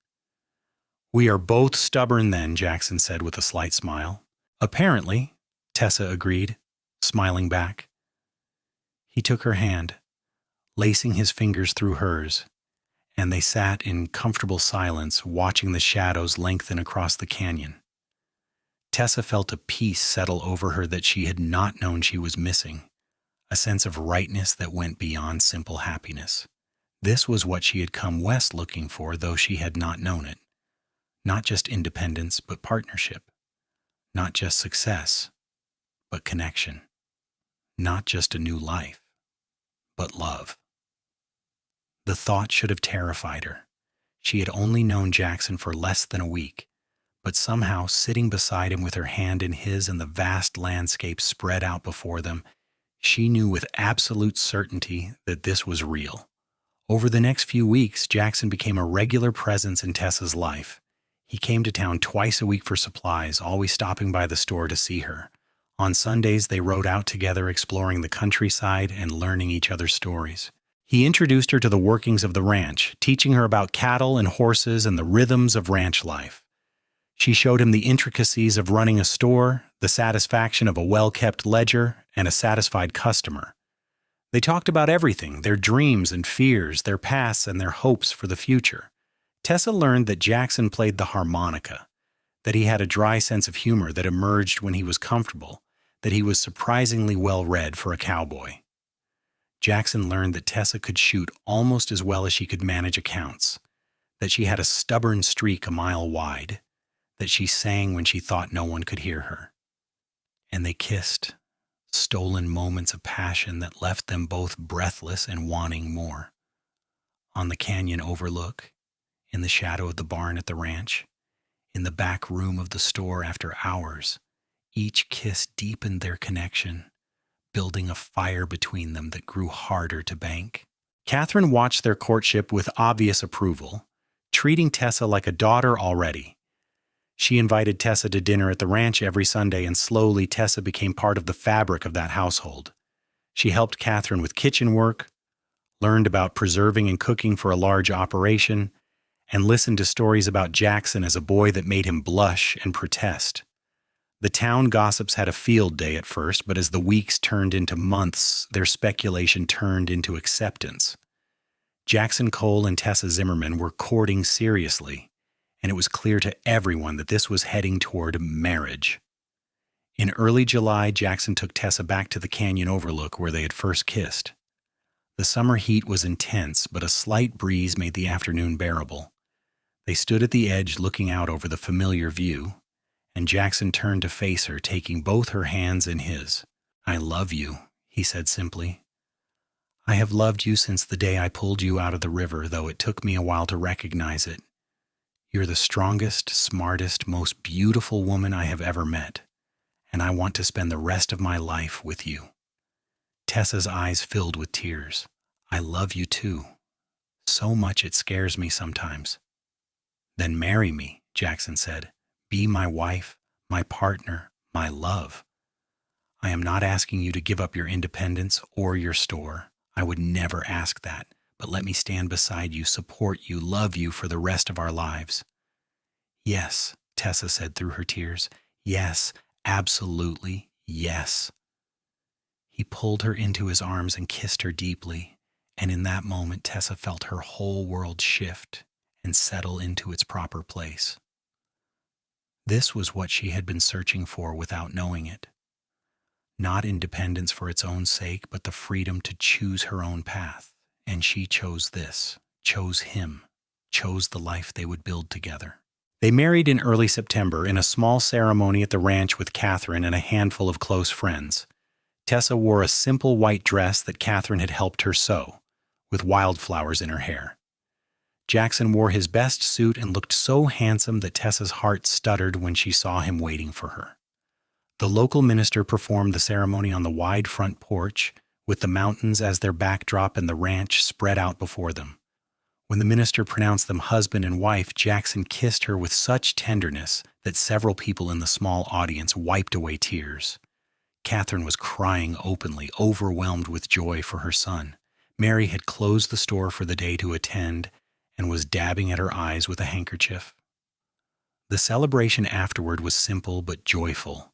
A: "We are both stubborn then," Jackson said with a slight smile. "Apparently," Tessa agreed, smiling back. He took her hand, lacing his fingers through hers, and they sat in comfortable silence, watching the shadows lengthen across the canyon. Tessa felt a peace settle over her that she had not known she was missing, a sense of rightness that went beyond simple happiness. This was what she had come west looking for, though she had not known it. Not just independence, but partnership. Not just success, but connection. Not just a new life, but love. The thought should have terrified her. She had only known Jackson for less than a week, but somehow sitting beside him with her hand in his and the vast landscape spread out before them, she knew with absolute certainty that this was real. Over the next few weeks, Jackson became a regular presence in Tessa's life. He came to town twice a week for supplies, always stopping by the store to see her. On Sundays, they rode out together exploring the countryside and learning each other's stories. He introduced her to the workings of the ranch, teaching her about cattle and horses and the rhythms of ranch life. She showed him the intricacies of running a store, the satisfaction of a well-kept ledger, and a satisfied customer. They talked about everything, their dreams and fears, their pasts and their hopes for the future. Tessa learned that Jackson played the harmonica, that he had a dry sense of humor that emerged when he was comfortable, that he was surprisingly well-read for a cowboy. Jackson learned that Tessa could shoot almost as well as she could manage accounts, that she had a stubborn streak a mile wide, that she sang when she thought no one could hear her. And they kissed, stolen moments of passion that left them both breathless and wanting more. On the canyon overlook, in the shadow of the barn at the ranch, in the back room of the store after hours, each kiss deepened their connection, building a fire between them that grew harder to bank. Catherine watched their courtship with obvious approval, treating Tessa like a daughter already. She invited Tessa to dinner at the ranch every Sunday, and slowly Tessa became part of the fabric of that household. She helped Catherine with kitchen work, learned about preserving and cooking for a large operation, and listened to stories about Jackson as a boy that made him blush and protest. The town gossips had a field day at first, but as the weeks turned into months, their speculation turned into acceptance. Jackson Cole and Tessa Zimmerman were courting seriously, and it was clear to everyone that this was heading toward marriage. In early July, Jackson took Tessa back to the canyon overlook where they had first kissed. The summer heat was intense, but a slight breeze made the afternoon bearable. They stood at the edge looking out over the familiar view, and Jackson turned to face her, taking both her hands in his. "I love you," he said simply. "I have loved you since the day I pulled you out of the river, though it took me a while to recognize it. You're the strongest, smartest, most beautiful woman I have ever met, and I want to spend the rest of my life with you." Tessa's eyes filled with tears. "I love you too. So much it scares me sometimes." "Then marry me," Jackson said. "Be my wife, my partner, my love. I am not asking you to give up your independence or your store. I would never ask that, but let me stand beside you, support you, love you for the rest of our lives." "Yes," Tessa said through her tears. "Yes, absolutely, yes." He pulled her into his arms and kissed her deeply, and in that moment Tessa felt her whole world shift and settle into its proper place. This was what she had been searching for without knowing it. Not independence for its own sake, but the freedom to choose her own path. And she chose this, chose him, chose the life they would build together. They married in early September in a small ceremony at the ranch with Catherine and a handful of close friends. Tessa wore a simple white dress that Catherine had helped her sew, with wildflowers in her hair. Jackson wore his best suit and looked so handsome that Tessa's heart stuttered when she saw him waiting for her. The local minister performed the ceremony on the wide front porch, with the mountains as their backdrop and the ranch spread out before them. When the minister pronounced them husband and wife, Jackson kissed her with such tenderness that several people in the small audience wiped away tears. Catherine was crying openly, overwhelmed with joy for her son. Mary had closed the store for the day to attend and was dabbing at her eyes with a handkerchief. The celebration afterward was simple but joyful,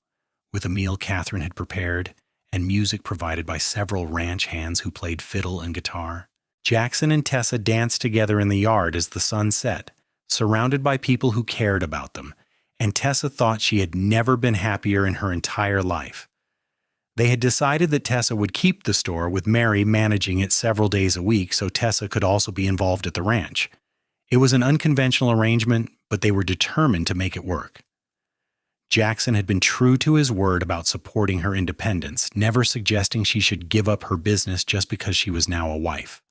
A: with a meal Catherine had prepared and music provided by several ranch hands who played fiddle and guitar. Jackson and Tessa danced together in the yard as the sun set, surrounded by people who cared about them, and Tessa thought she had never been happier in her entire life. They had decided that Tessa would keep the store, with Mary managing it several days a week so Tessa could also be involved at the ranch. It was an unconventional arrangement, but they were determined to make it work. Jackson had been true to his word about supporting her independence, never suggesting she should give up her business just because she was now a wife.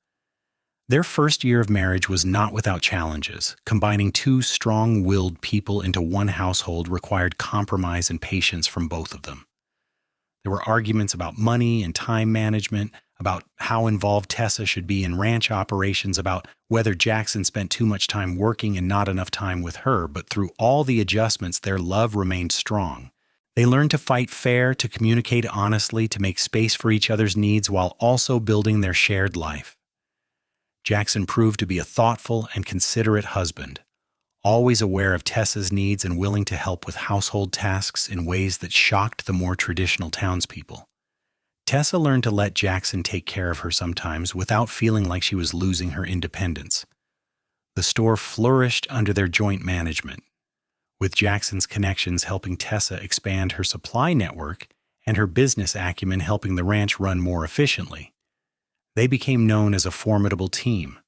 A: Their first year of marriage was not without challenges. Combining two strong-willed people into one household required compromise and patience from both of them. There were arguments about money and time management, about how involved Tessa should be in ranch operations, about whether Jackson spent too much time working and not enough time with her, but through all the adjustments, their love remained strong. They learned to fight fair, to communicate honestly, to make space for each other's needs while also building their shared life. Jackson proved to be a thoughtful and considerate husband, always aware of Tessa's needs and willing to help with household tasks in ways that shocked the more traditional townspeople. Tessa learned to let Jackson take care of her sometimes without feeling like she was losing her independence. The store flourished under their joint management, with Jackson's connections helping Tessa expand her supply network and her business acumen helping the ranch run more efficiently. They became known as a formidable team,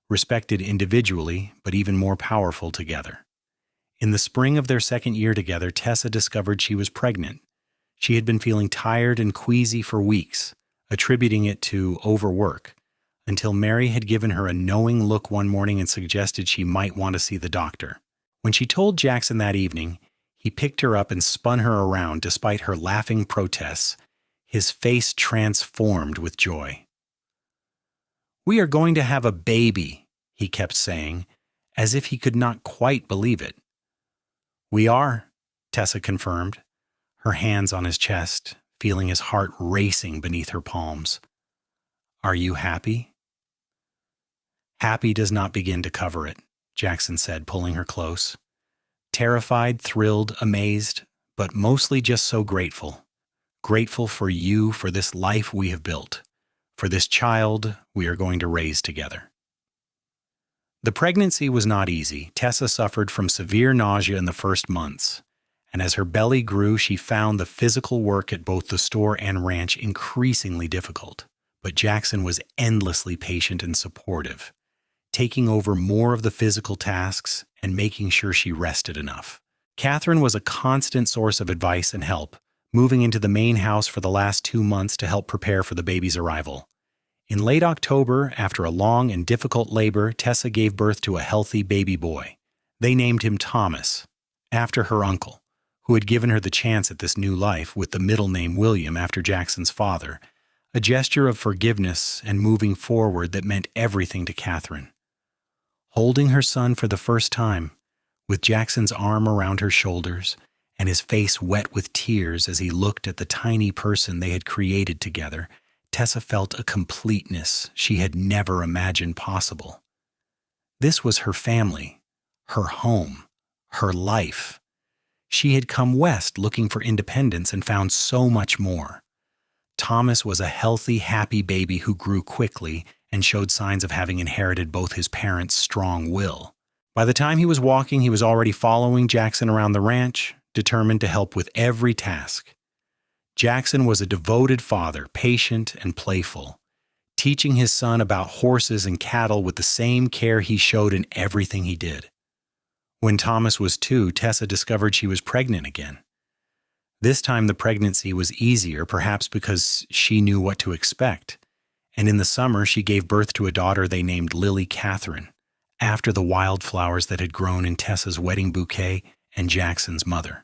A: respected individually, but even more powerful together. In the spring of their second year together, Tessa discovered she was pregnant. She had been feeling tired and queasy for weeks, attributing it to overwork, until Mary had given her a knowing look one morning and suggested she might want to see the doctor. When she told Jackson that evening, he picked her up and spun her around despite her laughing protests, his face transformed with joy. "We are going to have a baby," he kept saying, as if he could not quite believe it. "We are," Tessa confirmed, her hands on his chest, feeling his heart racing beneath her palms. "Are you happy?" "Happy does not begin to cover it," Jackson said, pulling her close. "Terrified, thrilled, amazed, but mostly just so grateful. Grateful for you, for this life we have built, for this child we are going to raise together." The pregnancy was not easy. Tessa suffered from severe nausea in the first months, and as her belly grew, she found the physical work at both the store and ranch increasingly difficult. But Jackson was endlessly patient and supportive, taking over more of the physical tasks and making sure she rested enough. Catherine was a constant source of advice and help, moving into the main house for the last 2 months to help prepare for the baby's arrival. In late October, after a long and difficult labor, Tessa gave birth to a healthy baby boy. They named him Thomas, after her uncle, who had given her the chance at this new life with the middle name William after Jackson's father, a gesture of forgiveness and moving forward that meant everything to Catherine. Holding her son for the first time, with Jackson's arm around her shoulders and his face wet with tears as he looked at the tiny person they had created together, Tessa felt a completeness she had never imagined possible. This was her family, her home, her life. She had come west looking for independence and found so much more. Thomas was a healthy, happy baby who grew quickly and showed signs of having inherited both his parents' strong will. By the time he was walking, he was already following Jackson around the ranch, determined to help with every task. Jackson was a devoted father, patient and playful, teaching his son about horses and cattle with the same care he showed in everything he did. When Thomas was 2, Tessa discovered she was pregnant again. This time the pregnancy was easier, perhaps because she knew what to expect, and in the summer she gave birth to a daughter they named Lily Catherine, after the wildflowers that had grown in Tessa's wedding bouquet and Jackson's mother.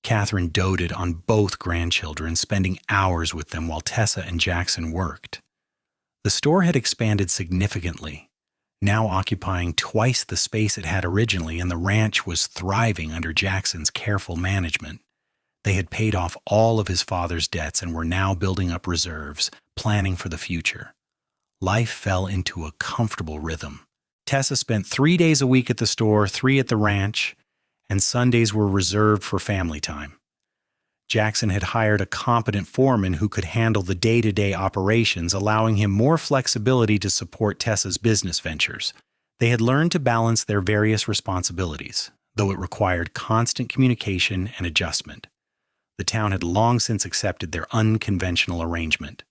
A: Catherine doted on both grandchildren, spending hours with them while Tessa and Jackson worked. The store had expanded significantly, now occupying twice the space it had originally, and the ranch was thriving under Jackson's careful management. They had paid off all of his father's debts and were now building up reserves, planning for the future. Life fell into a comfortable rhythm. Tessa spent 3 days a week at the store, 3 at the ranch, and Sundays were reserved for family time. Jackson had hired a competent foreman who could handle the day-to-day operations, allowing him more flexibility to support Tessa's business ventures. They had learned to balance their various responsibilities, though it required constant communication and adjustment. The town had long since accepted their unconventional arrangement.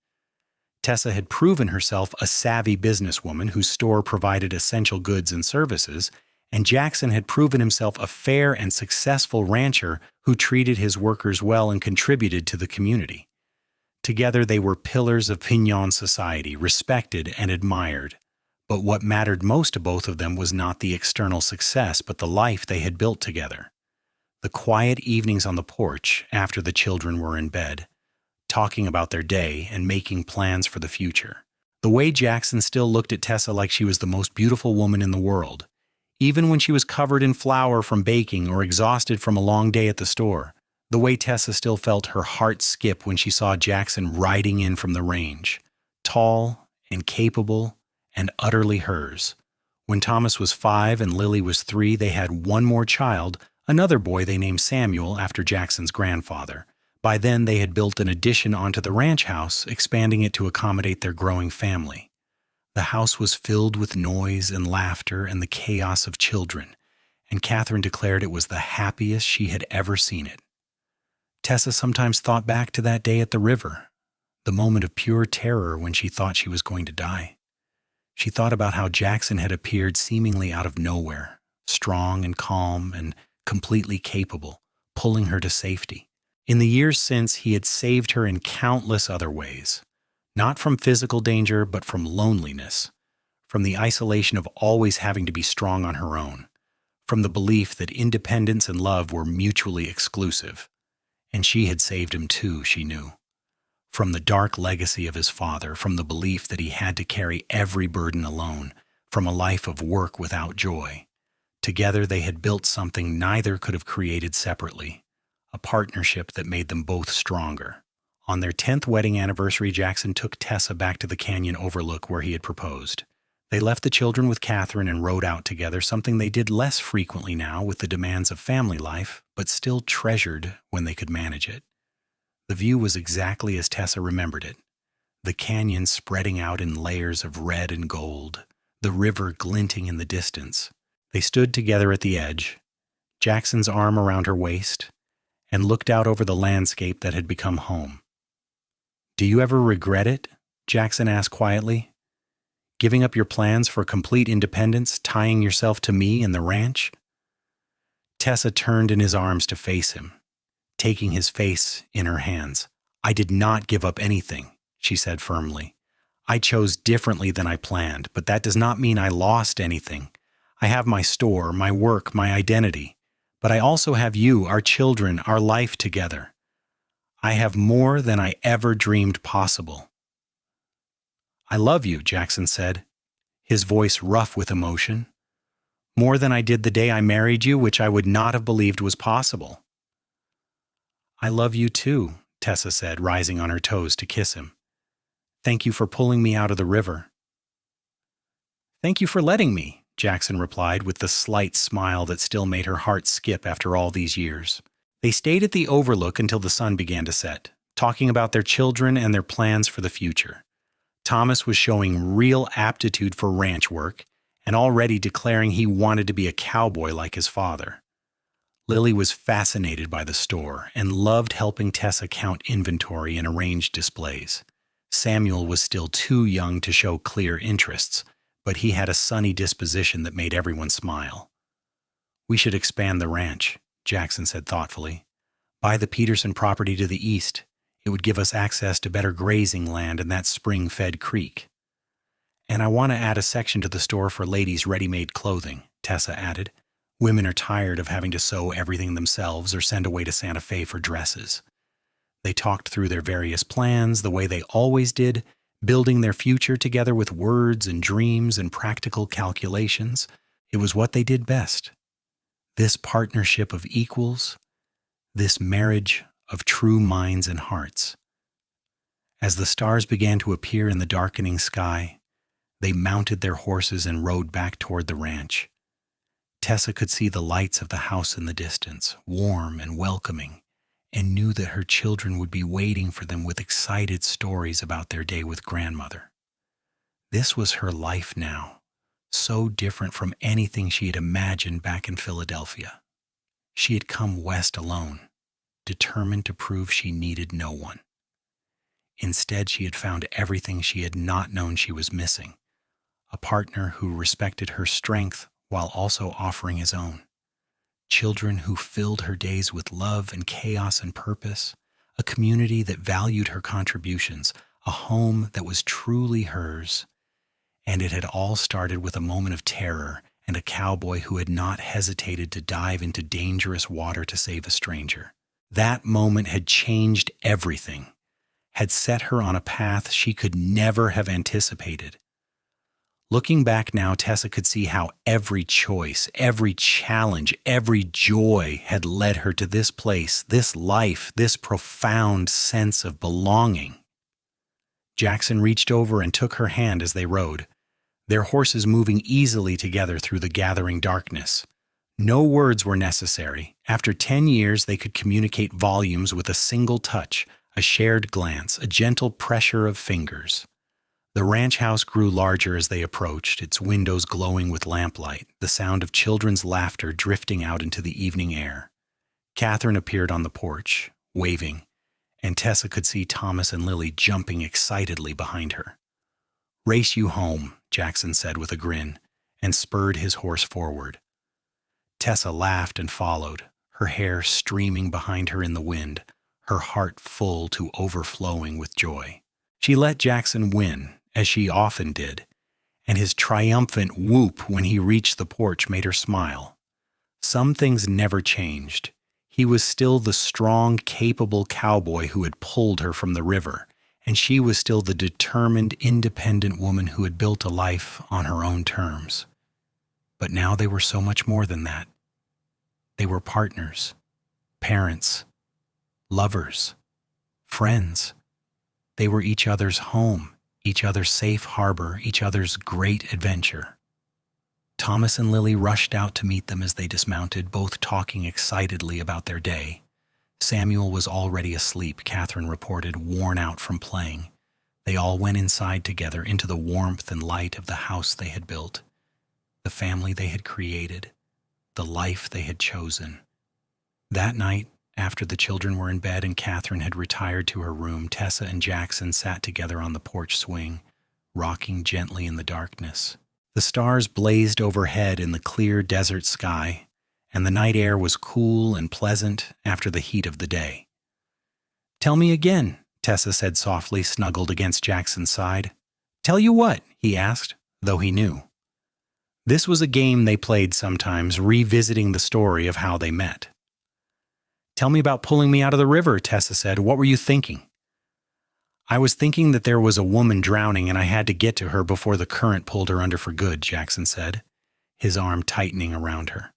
A: Tessa had proven herself a savvy businesswoman whose store provided essential goods and services, and Jackson had proven himself a fair and successful rancher who treated his workers well and contributed to the community. Together they were pillars of Pignon society, respected and admired. But what mattered most to both of them was not the external success, but the life they had built together. The quiet evenings on the porch, after the children were in bed, talking about their day and making plans for the future. The way Jackson still looked at Tessa like she was the most beautiful woman in the world, even when she was covered in flour from baking or exhausted from a long day at the store. The way Tessa still felt her heart skip when she saw Jackson riding in from the range, tall and capable and utterly hers. When Thomas was 5 and Lily was 3, they had one more child, another boy they named Samuel after Jackson's grandfather. By then, they had built an addition onto the ranch house, expanding it to accommodate their growing family. The house was filled with noise and laughter and the chaos of children, and Catherine declared it was the happiest she had ever seen it. Tessa sometimes thought back to that day at the river, the moment of pure terror when she thought she was going to die. She thought about how Jackson had appeared seemingly out of nowhere, strong and calm and completely capable, pulling her to safety. In the years since, he had saved her in countless other ways, not from physical danger, but from loneliness, from the isolation of always having to be strong on her own, from the belief that independence and love were mutually exclusive. And she had saved him too, she knew. From the dark legacy of his father, from the belief that he had to carry every burden alone, from a life of work without joy. Together they had built something neither could have created separately, a partnership that made them both stronger. On their 10th wedding anniversary, Jackson took Tessa back to the canyon overlook where he had proposed. They left the children with Catherine and rode out together, something they did less frequently now with the demands of family life, but still treasured when they could manage it. The view was exactly as Tessa remembered it, the canyon spreading out in layers of red and gold, the the river glinting in the distance. They stood together at the edge, Jackson's arm around her waist, and looked out over the landscape that had become home. "Do you ever regret it?" Jackson asked quietly. "Giving up your plans for complete independence, tying yourself to me and the ranch?" Tessa turned in his arms to face him, taking his face in her hands. "I did not give up anything," she said firmly. "I chose differently than I planned, but that does not mean I lost anything. I have my store, my work, my identity, but I also have you, our children, our life together. I have more than I ever dreamed possible." "I love you," Jackson said, his voice rough with emotion. "More than I did the day I married you, which I would not have believed was possible." "I love you too," Tessa said, rising on her toes to kiss him. "Thank you for pulling me out of the river." "Thank you for letting me," Jackson replied with the slight smile that still made her heart skip after all these years. They stayed at the overlook until the sun began to set, talking about their children and their plans for the future. Thomas was showing real aptitude for ranch work and already declaring he wanted to be a cowboy like his father. Lily was fascinated by the store and loved helping Tessa count inventory and arrange displays. Samuel was still too young to show clear interests, but he had a sunny disposition that made everyone smile. "We should expand the ranch," Jackson said thoughtfully. "Buy the Peterson property to the east. It would give us access to better grazing land and that spring-fed creek." "And I want to add a section to the store for ladies' ready-made clothing," Tessa added. "Women are tired of having to sew everything themselves or send away to Santa Fe for dresses." They talked through their various plans the way they always did, building their future together with words and dreams and practical calculations. It was what they did best. This partnership of equals, this marriage of true minds and hearts. As the stars began to appear in the darkening sky, they mounted their horses and rode back toward the ranch. Tessa could see the lights of the house in the distance, warm and welcoming, and knew that her children would be waiting for them with excited stories about their day with grandmother. This was her life now, so different from anything she had imagined back in Philadelphia. She had come west alone, determined to prove she needed no one. Instead, she had found everything she had not known she was missing: a partner who respected her strength while also offering his own, children who filled her days with love and chaos and purpose, a community that valued her contributions, a home that was truly hers. And it had all started with a moment of terror and a cowboy who had not hesitated to dive into dangerous water to save a stranger. That moment had changed everything, had set her on a path she could never have anticipated. Looking back now, Tessa could see how every choice, every challenge, every joy had led her to this place, this life, this profound sense of belonging. Jackson reached over and took her hand as they rode, their horses moving easily together through the gathering darkness. No words were necessary. After 10 years, they could communicate volumes with a single touch, a shared glance, a gentle pressure of fingers. The ranch house grew larger as they approached, its windows glowing with lamplight, the sound of children's laughter drifting out into the evening air. Catherine appeared on the porch, waving, and Tessa could see Thomas and Lily jumping excitedly behind her. "Race you home," Jackson said with a grin, and spurred his horse forward. Tessa laughed and followed, her hair streaming behind her in the wind, her heart full to overflowing with joy. She let Jackson win, as she often did, and his triumphant whoop when he reached the porch made her smile. Some things never changed. He was still the strong, capable cowboy who had pulled her from the river, and she was still the determined, independent woman who had built a life on her own terms. But now they were so much more than that. They were partners, parents, lovers, friends. They were each other's home, each other's safe harbor, each other's great adventure. Thomas and Lily rushed out to meet them as they dismounted, both talking excitedly about their day. Samuel was already asleep, Catherine reported, worn out from playing. They all went inside together into the warmth and light of the house they had built, the family they had created, the life they had chosen. That night, after the children were in bed and Catherine had retired to her room, Tessa and Jackson sat together on the porch swing, rocking gently in the darkness. The stars blazed overhead in the clear desert sky, and the night air was cool and pleasant after the heat of the day. "Tell me again," Tessa said softly, snuggled against Jackson's side. "Tell you what?" he asked, though he knew. This was a game they played sometimes, revisiting the story of how they met. "Tell me about pulling me out of the river," Tessa said. "What were you thinking?" "I was thinking that there was a woman drowning and I had to get to her before the current pulled her under for good," Jackson said, his arm tightening around her.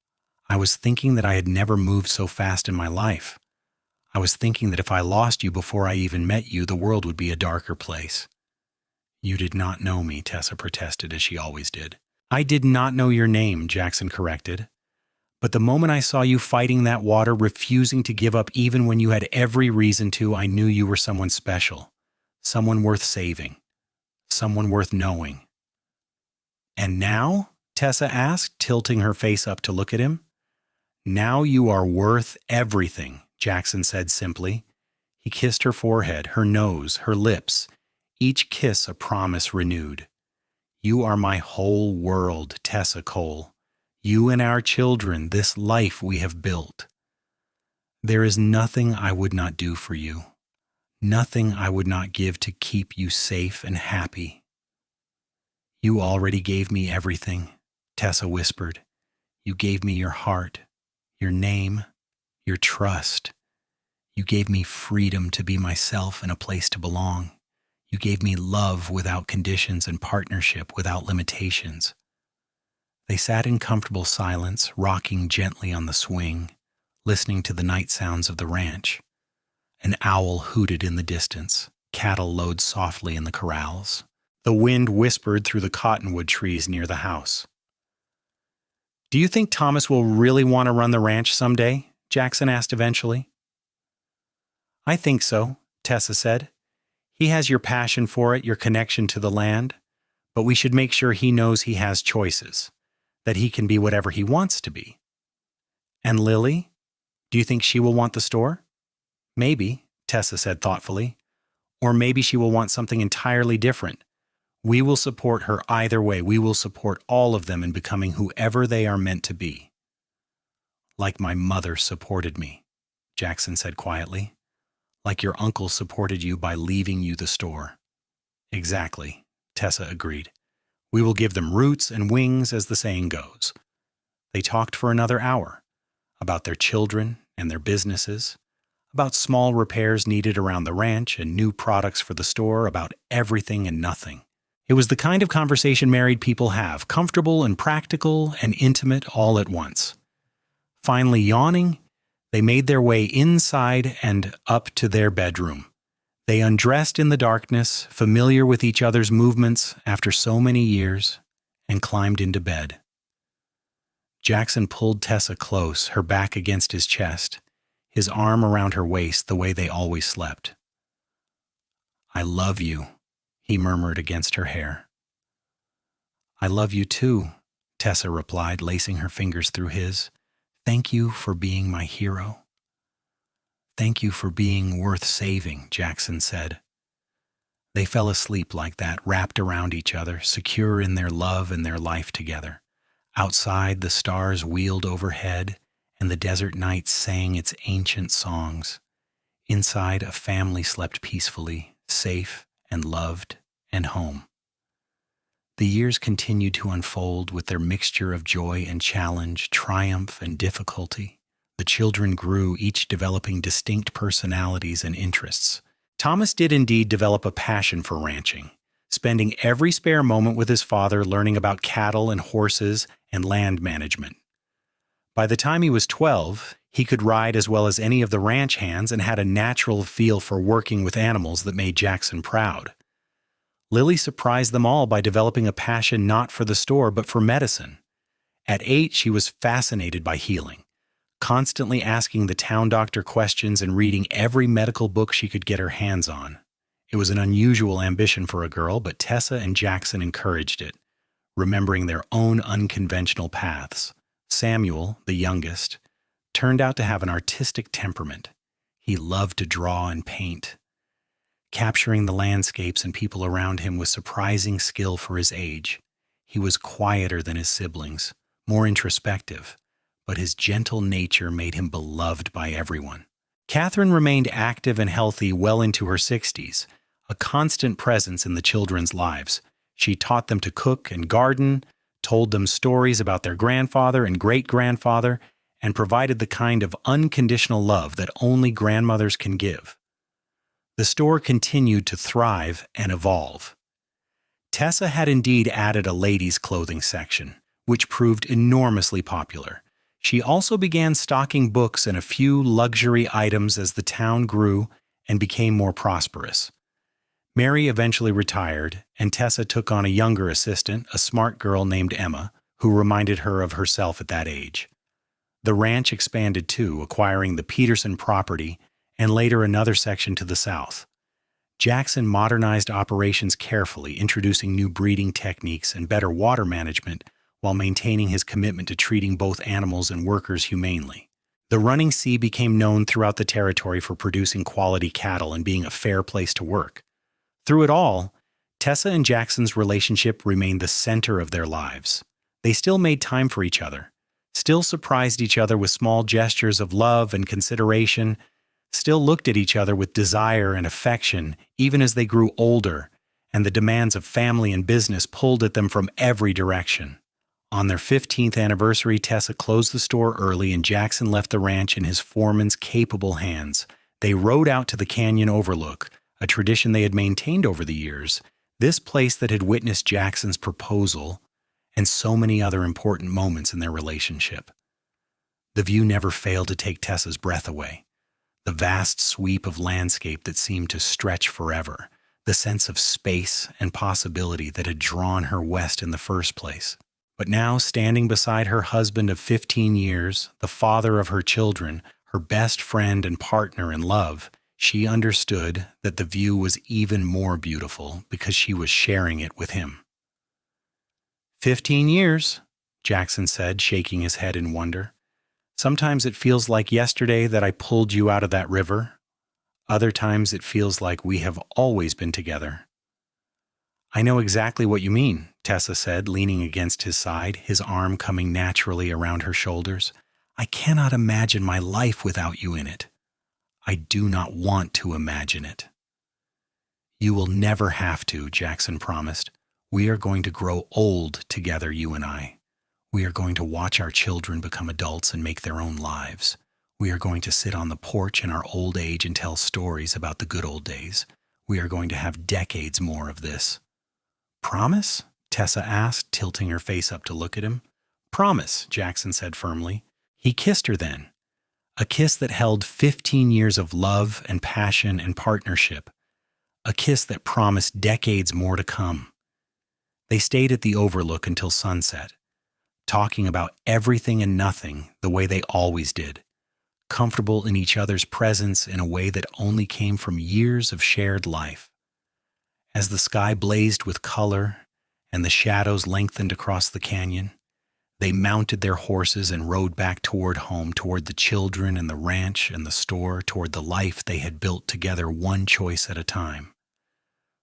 A: "I was thinking that I had never moved so fast in my life. I was thinking that if I lost you before I even met you, the world would be a darker place." "You did not know me," Tessa protested, as she always did. "I did not know your name," Jackson corrected. "But the moment I saw you fighting that water, refusing to give up even when you had every reason to, I knew you were someone special, someone worth saving, someone worth knowing." "And now?" Tessa asked, tilting her face up to look at him. "Now you are worth everything," Jackson said simply. He kissed her forehead, her nose, her lips, each kiss a promise renewed. "You are my whole world, Tessa Cole. You and our children, this life we have built. There is nothing I would not do for you, nothing I would not give to keep you safe and happy." "You already gave me everything," Tessa whispered. "You gave me your heart, your name, your trust. You gave me freedom to be myself and a place to belong. You gave me love without conditions and partnership without limitations." They sat in comfortable silence, rocking gently on the swing, listening to the night sounds of the ranch. An owl hooted in the distance. Cattle lowed softly in the corrals. The wind whispered through the cottonwood trees near the house. "Do you think Thomas will really want to run the ranch someday?" Jackson asked eventually. "I think so," Tessa said. "He has your passion for it, your connection to the land, but we should make sure he knows he has choices, that he can be whatever he wants to be." "And Lily? Do you think she will want the store?" "Maybe," Tessa said thoughtfully. "Or maybe she will want something entirely different. We will support her either way. We will support all of them in becoming whoever they are meant to be." "Like my mother supported me," Jackson said quietly. "Like your uncle supported you by leaving you the store." "Exactly," Tessa agreed. "We will give them roots and wings, as the saying goes." They talked for another hour, about their children and their businesses, about small repairs needed around the ranch and new products for the store, about everything and nothing. It was the kind of conversation married people have, comfortable and practical and intimate all at once. Finally yawning, they made their way inside and up to their bedroom. They undressed in the darkness, familiar with each other's movements after so many years, and climbed into bed. Jackson pulled Tessa close, her back against his chest, his arm around her waist the way they always slept. "I love you," he murmured against her hair. "I love you too," Tessa replied, lacing her fingers through his. "Thank you for being my hero." "Thank you for being worth saving," Jackson said. They fell asleep like that, wrapped around each other, secure in their love and their life together. Outside, the stars wheeled overhead, and the desert night sang its ancient songs. Inside, a family slept peacefully, safe and loved and home. The years continued to unfold with their mixture of joy and challenge, triumph and difficulty. The children grew, each developing distinct personalities and interests. Thomas did indeed develop a passion for ranching, spending every spare moment with his father learning about cattle and horses and land management. By the time he was 12, he could ride as well as any of the ranch hands and had a natural feel for working with animals that made Jackson proud. Lily surprised them all by developing a passion not for the store but for medicine. At 8, she was fascinated by healing, constantly asking the town doctor questions and reading every medical book she could get her hands on. It was an unusual ambition for a girl, but Tessa and Jackson encouraged it, remembering their own unconventional paths. Samuel, the youngest, turned out to have an artistic temperament. He loved to draw and paint, capturing the landscapes and people around him with surprising skill for his age. He was quieter than his siblings, more introspective, but his gentle nature made him beloved by everyone. Catherine remained active and healthy well into her 60s, a constant presence in the children's lives. She taught them to cook and garden, told them stories about their grandfather and great-grandfather, and provided the kind of unconditional love that only grandmothers can give. The store continued to thrive and evolve. Tessa had indeed added a ladies' clothing section, which proved enormously popular. She also began stocking books and a few luxury items as the town grew and became more prosperous. Mary eventually retired, and Tessa took on a younger assistant, a smart girl named Emma, who reminded her of herself at that age. The ranch expanded too, acquiring the Peterson property and later another section to the south. Jackson modernized operations carefully, introducing new breeding techniques and better water management while maintaining his commitment to treating both animals and workers humanely. The Running Sea became known throughout the territory for producing quality cattle and being a fair place to work. Through it all, Tessa and Jackson's relationship remained the center of their lives. They still made time for each other, still surprised each other with small gestures of love and consideration, still looked at each other with desire and affection even as they grew older, and the demands of family and business pulled at them from every direction. On their 15th anniversary, Tessa closed the store early and Jackson left the ranch in his foreman's capable hands. They rode out to the canyon overlook, a tradition they had maintained over the years, this place that had witnessed Jackson's proposal and so many other important moments in their relationship. The view never failed to take Tessa's breath away. The vast sweep of landscape that seemed to stretch forever, the sense of space and possibility that had drawn her west in the first place. But now, standing beside her husband of 15 years, the father of her children, her best friend and partner in love, she understood that the view was even more beautiful because she was sharing it with him. 15 years, Jackson said, shaking his head in wonder. Sometimes it feels like yesterday that I pulled you out of that river. Other times it feels like we have always been together. I know exactly what you mean, Tessa said, leaning against his side, his arm coming naturally around her shoulders. I cannot imagine my life without you in it. I do not want to imagine it. You will never have to, Jackson promised. We are going to grow old together, you and I. We are going to watch our children become adults and make their own lives. We are going to sit on the porch in our old age and tell stories about the good old days. We are going to have decades more of this. Promise? Tessa asked, tilting her face up to look at him. Promise, Jackson said firmly. He kissed her then. A kiss that held 15 years of love and passion and partnership. A kiss that promised decades more to come. They stayed at the overlook until sunset, talking about everything and nothing the way they always did, comfortable in each other's presence in a way that only came from years of shared life. As the sky blazed with color and the shadows lengthened across the canyon, they mounted their horses and rode back toward home, toward the children and the ranch and the store, toward the life they had built together one choice at a time.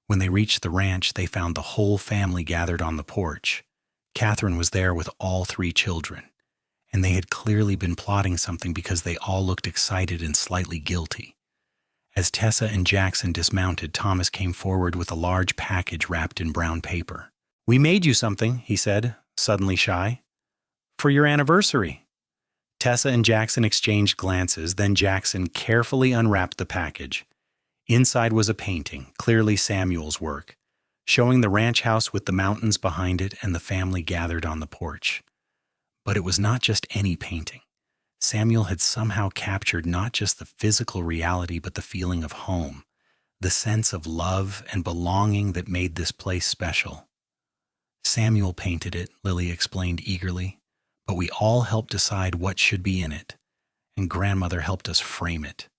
A: When they reached the ranch, they found the whole family gathered on the porch. Catherine was there with all 3 children, and they had clearly been plotting something because they all looked excited and slightly guilty. As Tessa and Jackson dismounted, Thomas came forward with a large package wrapped in brown paper. We made you something, he said, suddenly shy. For your anniversary. Tessa and Jackson exchanged glances, then Jackson carefully unwrapped the package. Inside was a painting, clearly Samuel's work, showing the ranch house with the mountains behind it and the family gathered on the porch. But it was not just any painting. Samuel had somehow captured not just the physical reality but the feeling of home, the sense of love and belonging that made this place special. Samuel painted it, Lily explained eagerly, but we all helped decide what should be in it, and Grandmother helped us frame it.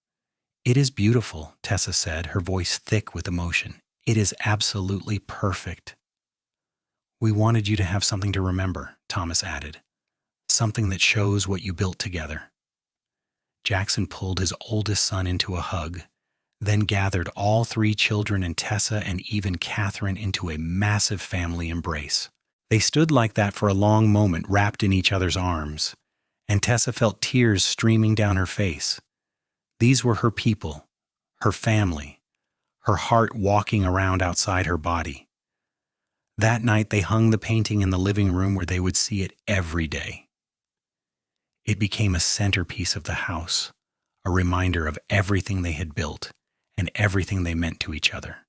A: "It is beautiful," Tessa said, her voice thick with emotion. "It is absolutely perfect." "We wanted you to have something to remember," Thomas added. "Something that shows what you built together." Jackson pulled his oldest son into a hug, then gathered all three children and Tessa and even Catherine into a massive family embrace. They stood like that for a long moment, wrapped in each other's arms, and Tessa felt tears streaming down her face. These were her people, her family, her heart walking around outside her body. That night they hung the painting in the living room where they would see it every day. It became a centerpiece of the house, a reminder of everything they had built and everything they meant to each other.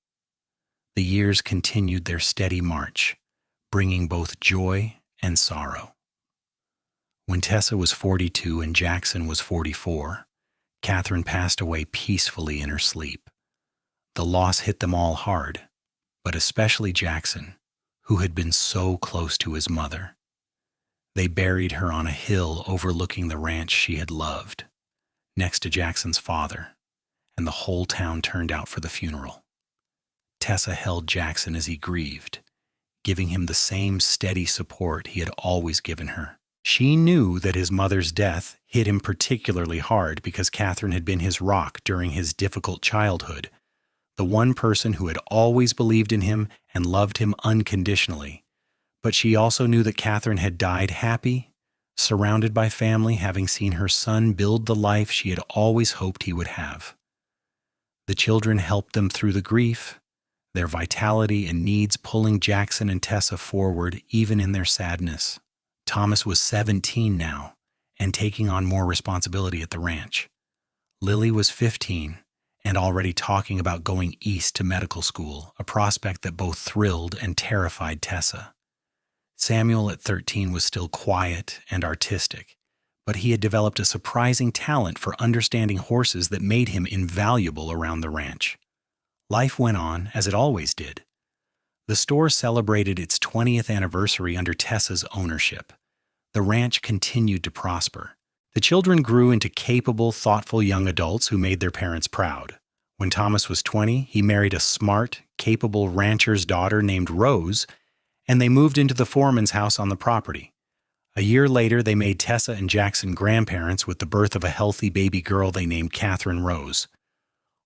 A: The years continued their steady march, bringing both joy and sorrow. When Tessa was 42 and Jackson was 44, Catherine passed away peacefully in her sleep. The loss hit them all hard, but especially Jackson, who had been so close to his mother. They buried her on a hill overlooking the ranch she had loved, next to Jackson's father, and the whole town turned out for the funeral. Tessa held Jackson as he grieved, giving him the same steady support he had always given her. She knew that his mother's death hit him particularly hard because Catherine had been his rock during his difficult childhood, the one person who had always believed in him and loved him unconditionally. But she also knew that Catherine had died happy, surrounded by family, having seen her son build the life she had always hoped he would have. The children helped them through the grief, their vitality and needs pulling Jackson and Tessa forward even in their sadness. Thomas was 17 now and taking on more responsibility at the ranch. Lily was 15 and already talking about going east to medical school, a prospect that both thrilled and terrified Tessa. Samuel at 13 was still quiet and artistic, but he had developed a surprising talent for understanding horses that made him invaluable around the ranch. Life went on as it always did. The store celebrated its 20th anniversary under Tessa's ownership. The ranch continued to prosper. The children grew into capable, thoughtful young adults who made their parents proud. When Thomas was 20, he married a smart, capable rancher's daughter named Rose, and they moved into the foreman's house on the property. A year later, they made Tessa and Jackson grandparents with the birth of a healthy baby girl they named Catherine Rose.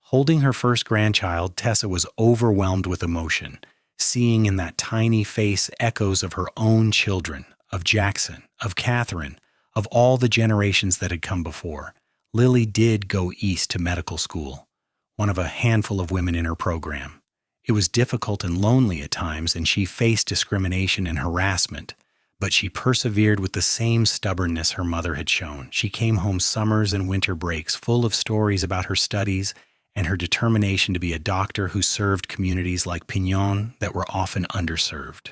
A: Holding her first grandchild, Tessa was overwhelmed with emotion, seeing in that tiny face echoes of her own children, of Jackson, of Catherine, of all the generations that had come before. Lily did go east to medical school, one of a handful of women in her program. It was difficult and lonely at times, and she faced discrimination and harassment, but she persevered with the same stubbornness her mother had shown. She came home summers and winter breaks full of stories about her studies and her determination to be a doctor who served communities like Pignon that were often underserved.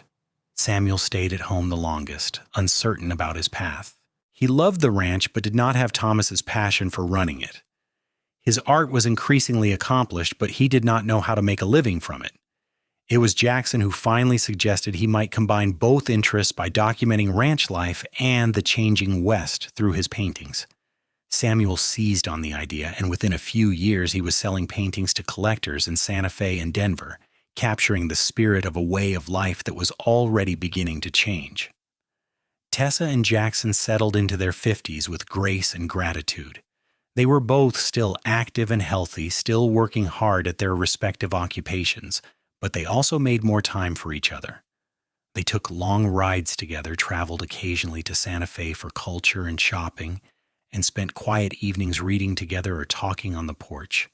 A: Samuel stayed at home the longest, uncertain about his path. He loved the ranch but did not have Thomas's passion for running it. His art was increasingly accomplished, but he did not know how to make a living from it. It was Jackson who finally suggested he might combine both interests by documenting ranch life and the changing West through his paintings. Samuel seized on the idea, and within a few years he was selling paintings to collectors in Santa Fe and Denver, capturing the spirit of a way of life that was already beginning to change. Tessa and Jackson settled into their 50s with grace and gratitude. They were both still active and healthy, still working hard at their respective occupations, but they also made more time for each other. They took long rides together, traveled occasionally to Santa Fe for culture and shopping, and spent quiet evenings reading together or talking on the porch.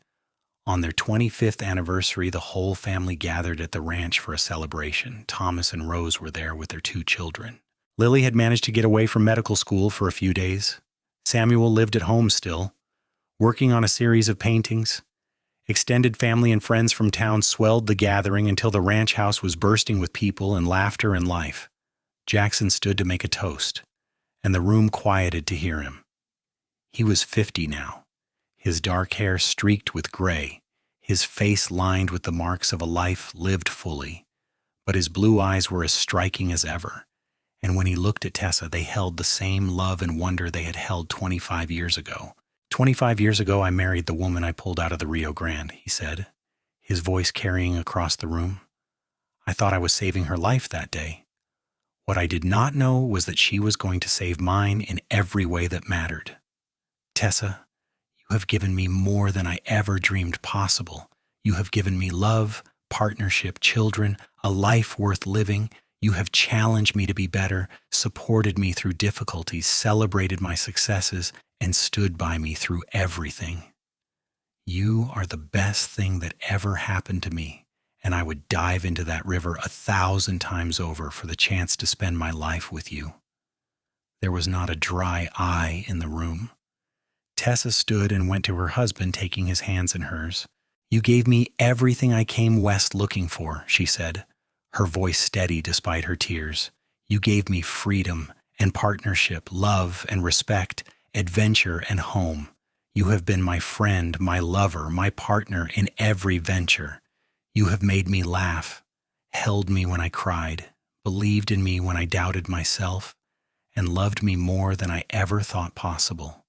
A: On their 25th anniversary, the whole family gathered at the ranch for a celebration. Thomas and Rose were there with their 2 children. Lily had managed to get away from medical school for a few days. Samuel lived at home still, working on a series of paintings. Extended family and friends from town swelled the gathering until the ranch house was bursting with people and laughter and life. Jackson stood to make a toast, and the room quieted to hear him. He was 50 now, his dark hair streaked with gray, his face lined with the marks of a life lived fully, but his blue eyes were as striking as ever, and when he looked at Tessa, they held the same love and wonder they had held 25 years ago. "25 years ago, I married the woman I pulled out of the Rio Grande," he said, his voice carrying across the room. "I thought I was saving her life that day. What I did not know was that she was going to save mine in every way that mattered. Tessa, you have given me more than I ever dreamed possible. You have given me love, partnership, children, a life worth living. You have challenged me to be better, supported me through difficulties, celebrated my successes, and stood by me through everything. You are the best thing that ever happened to me, and I would dive into that river 1,000 times over for the chance to spend my life with you." There was not a dry eye in the room. Tessa stood and went to her husband, taking his hands in hers. "You gave me everything I came west looking for," she said, her voice steady despite her tears. "You gave me freedom and partnership, love and respect, adventure and home. You have been my friend, my lover, my partner in every venture. You have made me laugh, held me when I cried, believed in me when I doubted myself, and loved me more than I ever thought possible.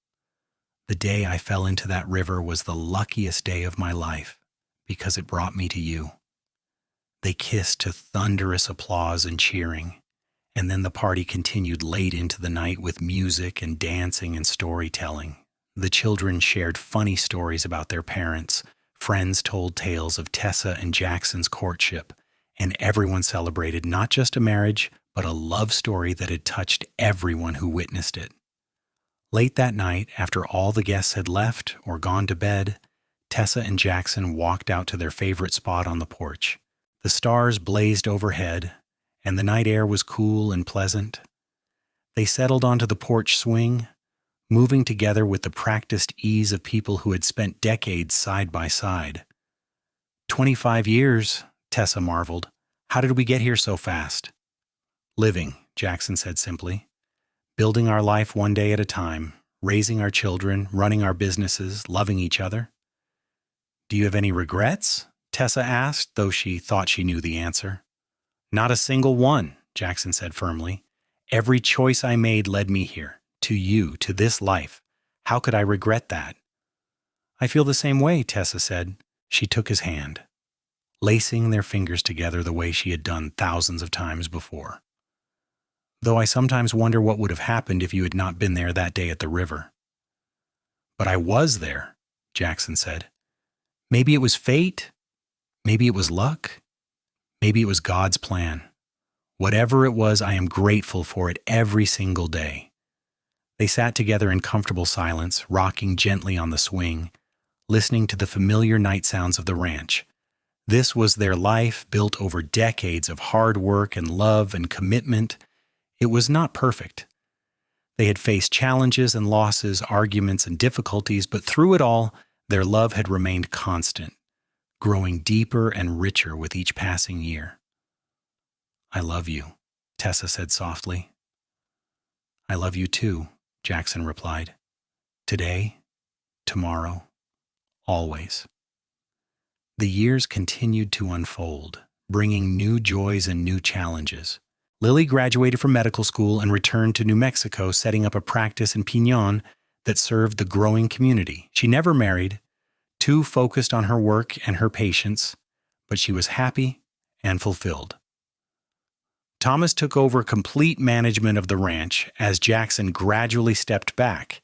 A: The day I fell into that river was the luckiest day of my life because it brought me to you." They kissed to thunderous applause and cheering, and then the party continued late into the night with music and dancing and storytelling. The children shared funny stories about their parents, friends told tales of Tessa and Jackson's courtship, and everyone celebrated not just a marriage, but a love story that had touched everyone who witnessed it. Late that night, after all the guests had left or gone to bed, Tessa and Jackson walked out to their favorite spot on the porch. The stars blazed overhead, and the night air was cool and pleasant. They settled onto the porch swing, moving together with the practiced ease of people who had spent decades side by side. 25 years, Tessa marveled. "How did we get here so fast?" "Living," Jackson said simply. "Building our life one day at a time, raising our children, running our businesses, loving each other." "Do you have any regrets?" Tessa asked, though she thought she knew the answer. "Not a single one," Jackson said firmly. "Every choice I made led me here, to you, to this life. How could I regret that?" "I feel the same way," Tessa said. She took his hand, lacing their fingers together the way she had done thousands of times before. "Though I sometimes wonder what would have happened if you had not been there that day at the river." "But I was there," Jackson said. "Maybe it was fate. Maybe it was luck. Maybe it was God's plan. Whatever it was, I am grateful for it every single day." They sat together in comfortable silence, rocking gently on the swing, listening to the familiar night sounds of the ranch. This was their life, built over decades of hard work and love and commitment. It was not perfect. They had faced challenges and losses, arguments and difficulties, but through it all, their love had remained constant, growing deeper and richer with each passing year. "I love you," Tessa said softly. "I love you too," Jackson replied. "Today, tomorrow, always." The years continued to unfold, bringing new joys and new challenges. Lily graduated from medical school and returned to New Mexico, setting up a practice in Pinon that served the growing community. She never married, too focused on her work and her patients, but she was happy and fulfilled. Thomas took over complete management of the ranch as Jackson gradually stepped back,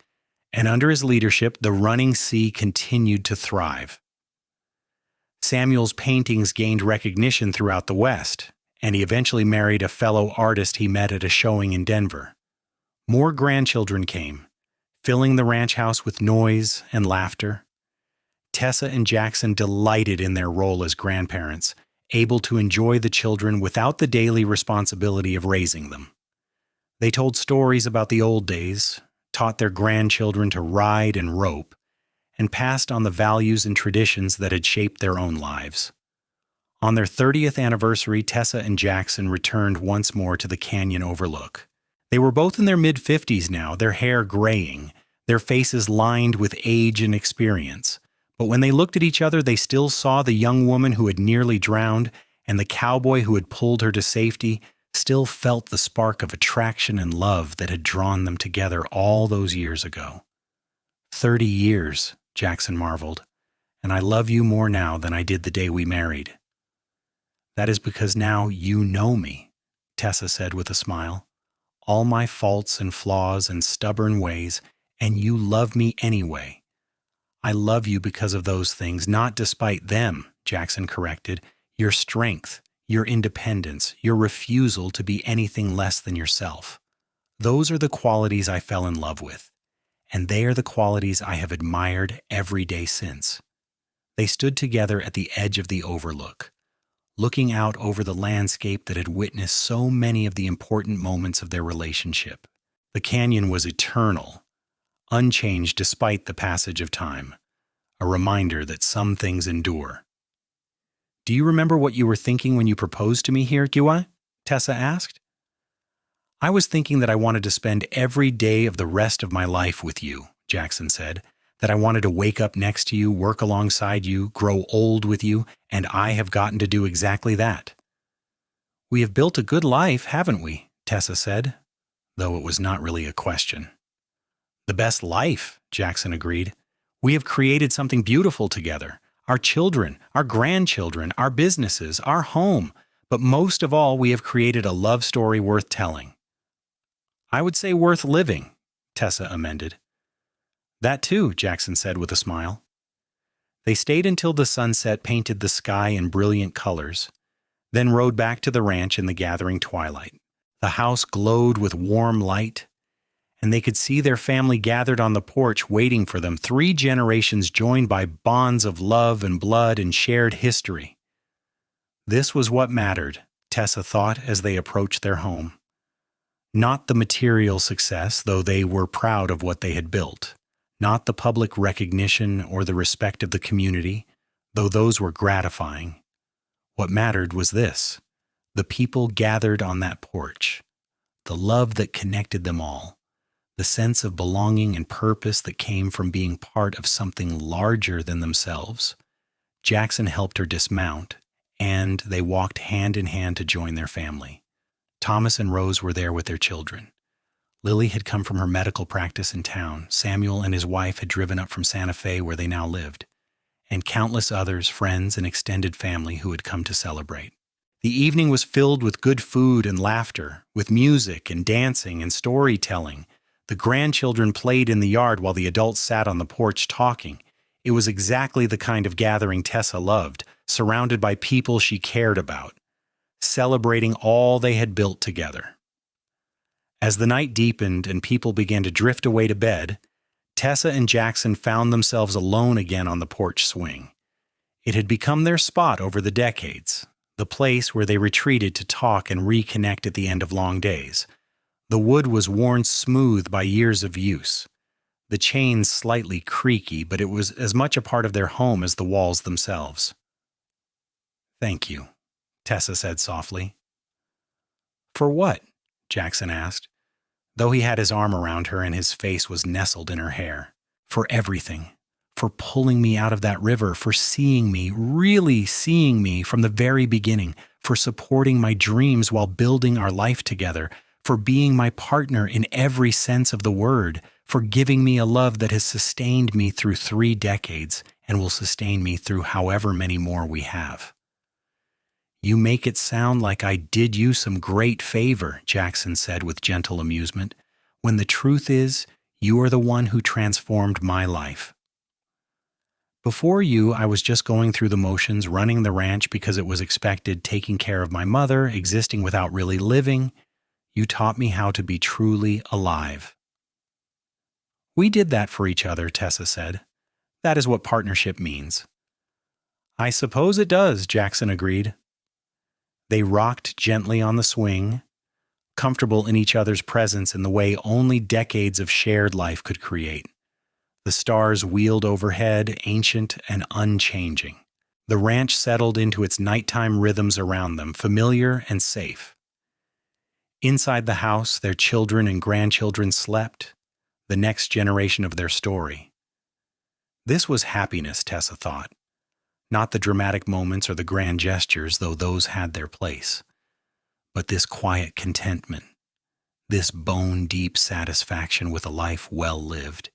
A: and under his leadership, the running sea continued to thrive. Samuel's paintings gained recognition throughout the West, and he eventually married a fellow artist he met at a showing in Denver. More grandchildren came, filling the ranch house with noise and laughter. Tessa and Jackson delighted in their role as grandparents, able to enjoy the children without the daily responsibility of raising them. They told stories about the old days, taught their grandchildren to ride and rope, and passed on the values and traditions that had shaped their own lives. On their 30th anniversary, Tessa and Jackson returned once more to the canyon overlook. They were both in their mid-50s now, their hair graying, their faces lined with age and experience. But when they looked at each other, they still saw the young woman who had nearly drowned, and the cowboy who had pulled her to safety still felt the spark of attraction and love that had drawn them together all those years ago. 30 years, Jackson marveled, and I love you more now than I did the day we married. That is because now you know me, Tessa said with a smile. All my faults and flaws and stubborn ways, and you love me anyway. I love you because of those things, not despite them, Jackson corrected. Your strength, your independence, your refusal to be anything less than yourself. Those are the qualities I fell in love with, and they are the qualities I have admired every day since. They stood together at the edge of the overlook, looking out over the landscape that had witnessed so many of the important moments of their relationship. The canyon was eternal, unchanged despite the passage of time, a reminder that some things endure. Do you remember what you were thinking when you proposed to me here, Gua? Tessa asked. I was thinking that I wanted to spend every day of the rest of my life with you, Jackson said, that I wanted to wake up next to you, work alongside you, grow old with you, and I have gotten to do exactly that. We have built a good life, haven't we? Tessa said, though it was not really a question. The best life, Jackson agreed. We have created something beautiful together. Our children, our grandchildren, our businesses, our home. But most of all, we have created a love story worth telling. I would say worth living, Tessa amended. That too, Jackson said with a smile. They stayed until the sunset painted the sky in brilliant colors, then rode back to the ranch in the gathering twilight. The house glowed with warm light, and they could see their family gathered on the porch waiting for them, 3 generations joined by bonds of love and blood and shared history. This was what mattered, Tessa thought as they approached their home. Not the material success, though they were proud of what they had built. Not the public recognition or the respect of the community, though those were gratifying. What mattered was this: the people gathered on that porch, the love that connected them all, the sense of belonging and purpose that came from being part of something larger than themselves. Jackson helped her dismount, and they walked hand in hand to join their family. Thomas and Rose were there with their children. Lily had come from her medical practice in town. Samuel and his wife had driven up from Santa Fe, where they now lived, and countless others, friends and extended family who had come to celebrate. The evening was filled with good food and laughter, with music and dancing and storytelling. The grandchildren played in the yard while the adults sat on the porch talking. It was exactly the kind of gathering Tessa loved, surrounded by people she cared about, celebrating all they had built together. As the night deepened and people began to drift away to bed, Tessa and Jackson found themselves alone again on the porch swing. It had become their spot over the decades, the place where they retreated to talk and reconnect at the end of long days. The wood was worn smooth by years of use, the chains slightly creaky, but it was as much a part of their home as the walls themselves. Thank you, Tessa said softly. For what? Jackson asked, though he had his arm around her and his face was nestled in her hair. For everything. For pulling me out of that river, for seeing me, really seeing me from the very beginning, for supporting my dreams while building our life together, for being my partner in every sense of the word, for giving me a love that has sustained me through 3 decades and will sustain me through however many more we have. You make it sound like I did you some great favor, Jackson said with gentle amusement, when the truth is, you are the one who transformed my life. Before you, I was just going through the motions, running the ranch because it was expected, taking care of my mother, existing without really living. You taught me how to be truly alive. We did that for each other, Tessa said. That is what partnership means. I suppose it does, Jackson agreed. They rocked gently on the swing, comfortable in each other's presence in the way only decades of shared life could create. The stars wheeled overhead, ancient and unchanging. The ranch settled into its nighttime rhythms around them, familiar and safe. Inside the house, their children and grandchildren slept, the next generation of their story. This was happiness, Tessa thought. Not the dramatic moments or the grand gestures, though those had their place, but this quiet contentment, this bone-deep satisfaction with a life well lived,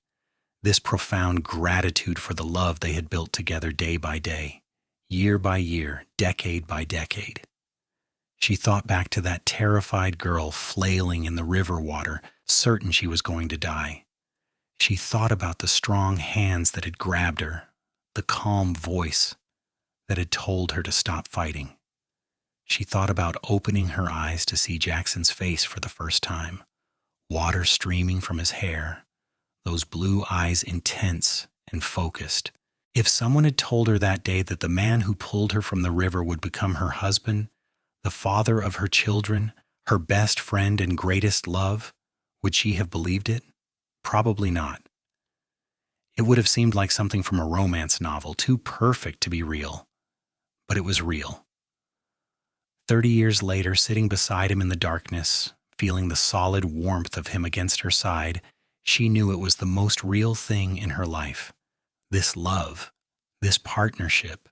A: this profound gratitude for the love they had built together day by day, year by year, decade by decade. She thought back to that terrified girl flailing in the river water, certain she was going to die. She thought about the strong hands that had grabbed her, the calm voice that had told her to stop fighting. She thought about opening her eyes to see Jackson's face for the first time, water streaming from his hair, those blue eyes intense and focused. If someone had told her that day that the man who pulled her from the river would become her husband, the father of her children, her best friend and greatest love, would she have believed it? Probably not. It would have seemed like something from a romance novel, too perfect to be real. But it was real. 30 years later, sitting beside him in the darkness, feeling the solid warmth of him against her side, she knew it was the most real thing in her life. This love, this partnership,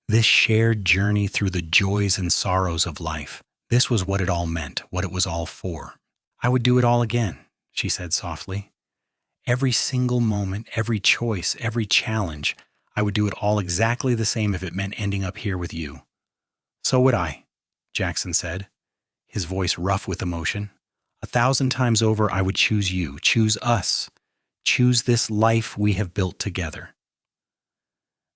A: this shared journey through the joys and sorrows of life. This was what it all meant, what it was all for. "I would do it all again," she said softly. "Every single moment, every choice, every challenge, I would do it all exactly the same if it meant ending up here with you." "So would I," Jackson said, his voice rough with emotion. "1,000 times over, I would choose you, choose us, choose this life we have built together."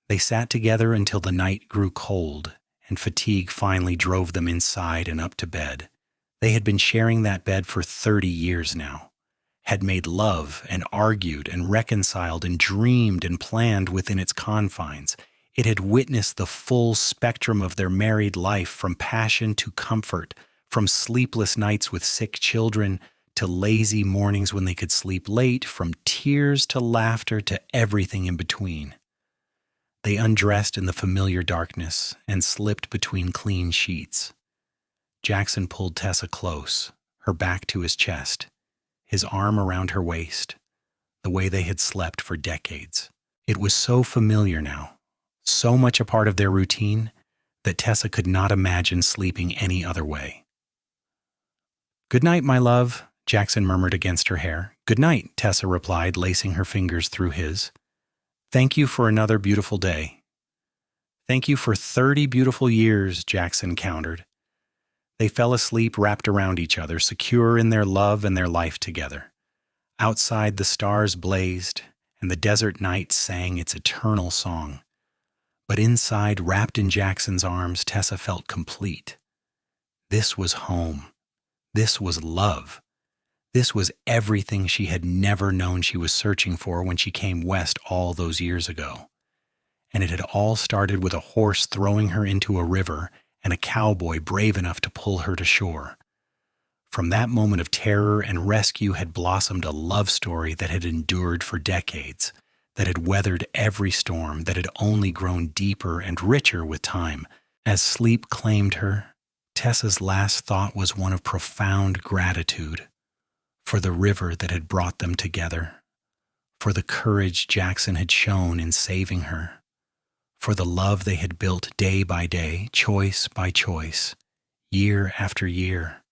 A: They sat together until the night grew cold, and fatigue finally drove them inside and up to bed. They had been sharing that bed for 30 years now, had made love and argued and reconciled and dreamed and planned within its confines. It had witnessed the full spectrum of their married life, from passion to comfort, from sleepless nights with sick children to lazy mornings when they could sleep late, from tears to laughter to everything in between. They undressed in the familiar darkness and slipped between clean sheets. Jackson pulled Tessa close, her back to his chest, his arm around her waist, the way they had slept for decades. It was so familiar now, so much a part of their routine, that Tessa could not imagine sleeping any other way. "Good night, my love," Jackson murmured against her hair. "Good night," Tessa replied, lacing her fingers through his. "Thank you for another beautiful day." "Thank you for 30 beautiful years," Jackson countered. They fell asleep wrapped around each other, secure in their love and their life together. Outside, the stars blazed, and the desert night sang its eternal song. But inside, wrapped in Jackson's arms, Tessa felt complete. This was home. This was love. This was everything she had never known she was searching for when she came west all those years ago. And it had all started with a horse throwing her into a river and a cowboy brave enough to pull her to shore. From that moment of terror and rescue had blossomed a love story that had endured for decades, that had weathered every storm, that had only grown deeper and richer with time. As sleep claimed her, Tessa's last thought was one of profound gratitude for the river that had brought them together, for the courage Jackson had shown in saving her, for the love they had built day by day, choice by choice, year after year,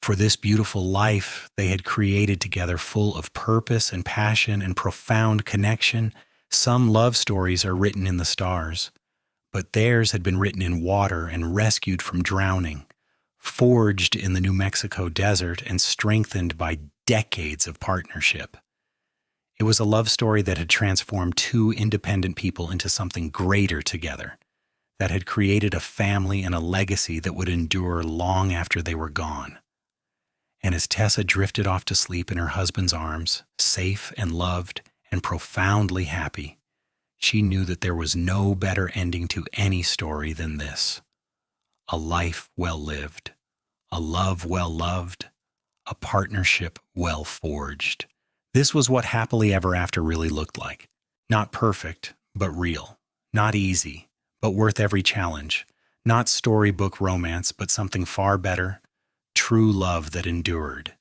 A: for this beautiful life they had created together, full of purpose and passion and profound connection. Some love stories are written in the stars, but theirs had been written in water and rescued from drowning, forged in the New Mexico desert and strengthened by decades of partnership. It was a love story that had transformed two independent people into something greater together, that had created a family and a legacy that would endure long after they were gone. And as Tessa drifted off to sleep in her husband's arms, safe and loved and profoundly happy, she knew that there was no better ending to any story than this. A life well lived, a love well loved, a partnership well forged. This was what happily ever after really looked like. Not perfect, but real. Not easy, but worth every challenge. Not storybook romance, but something far better. True love that endured.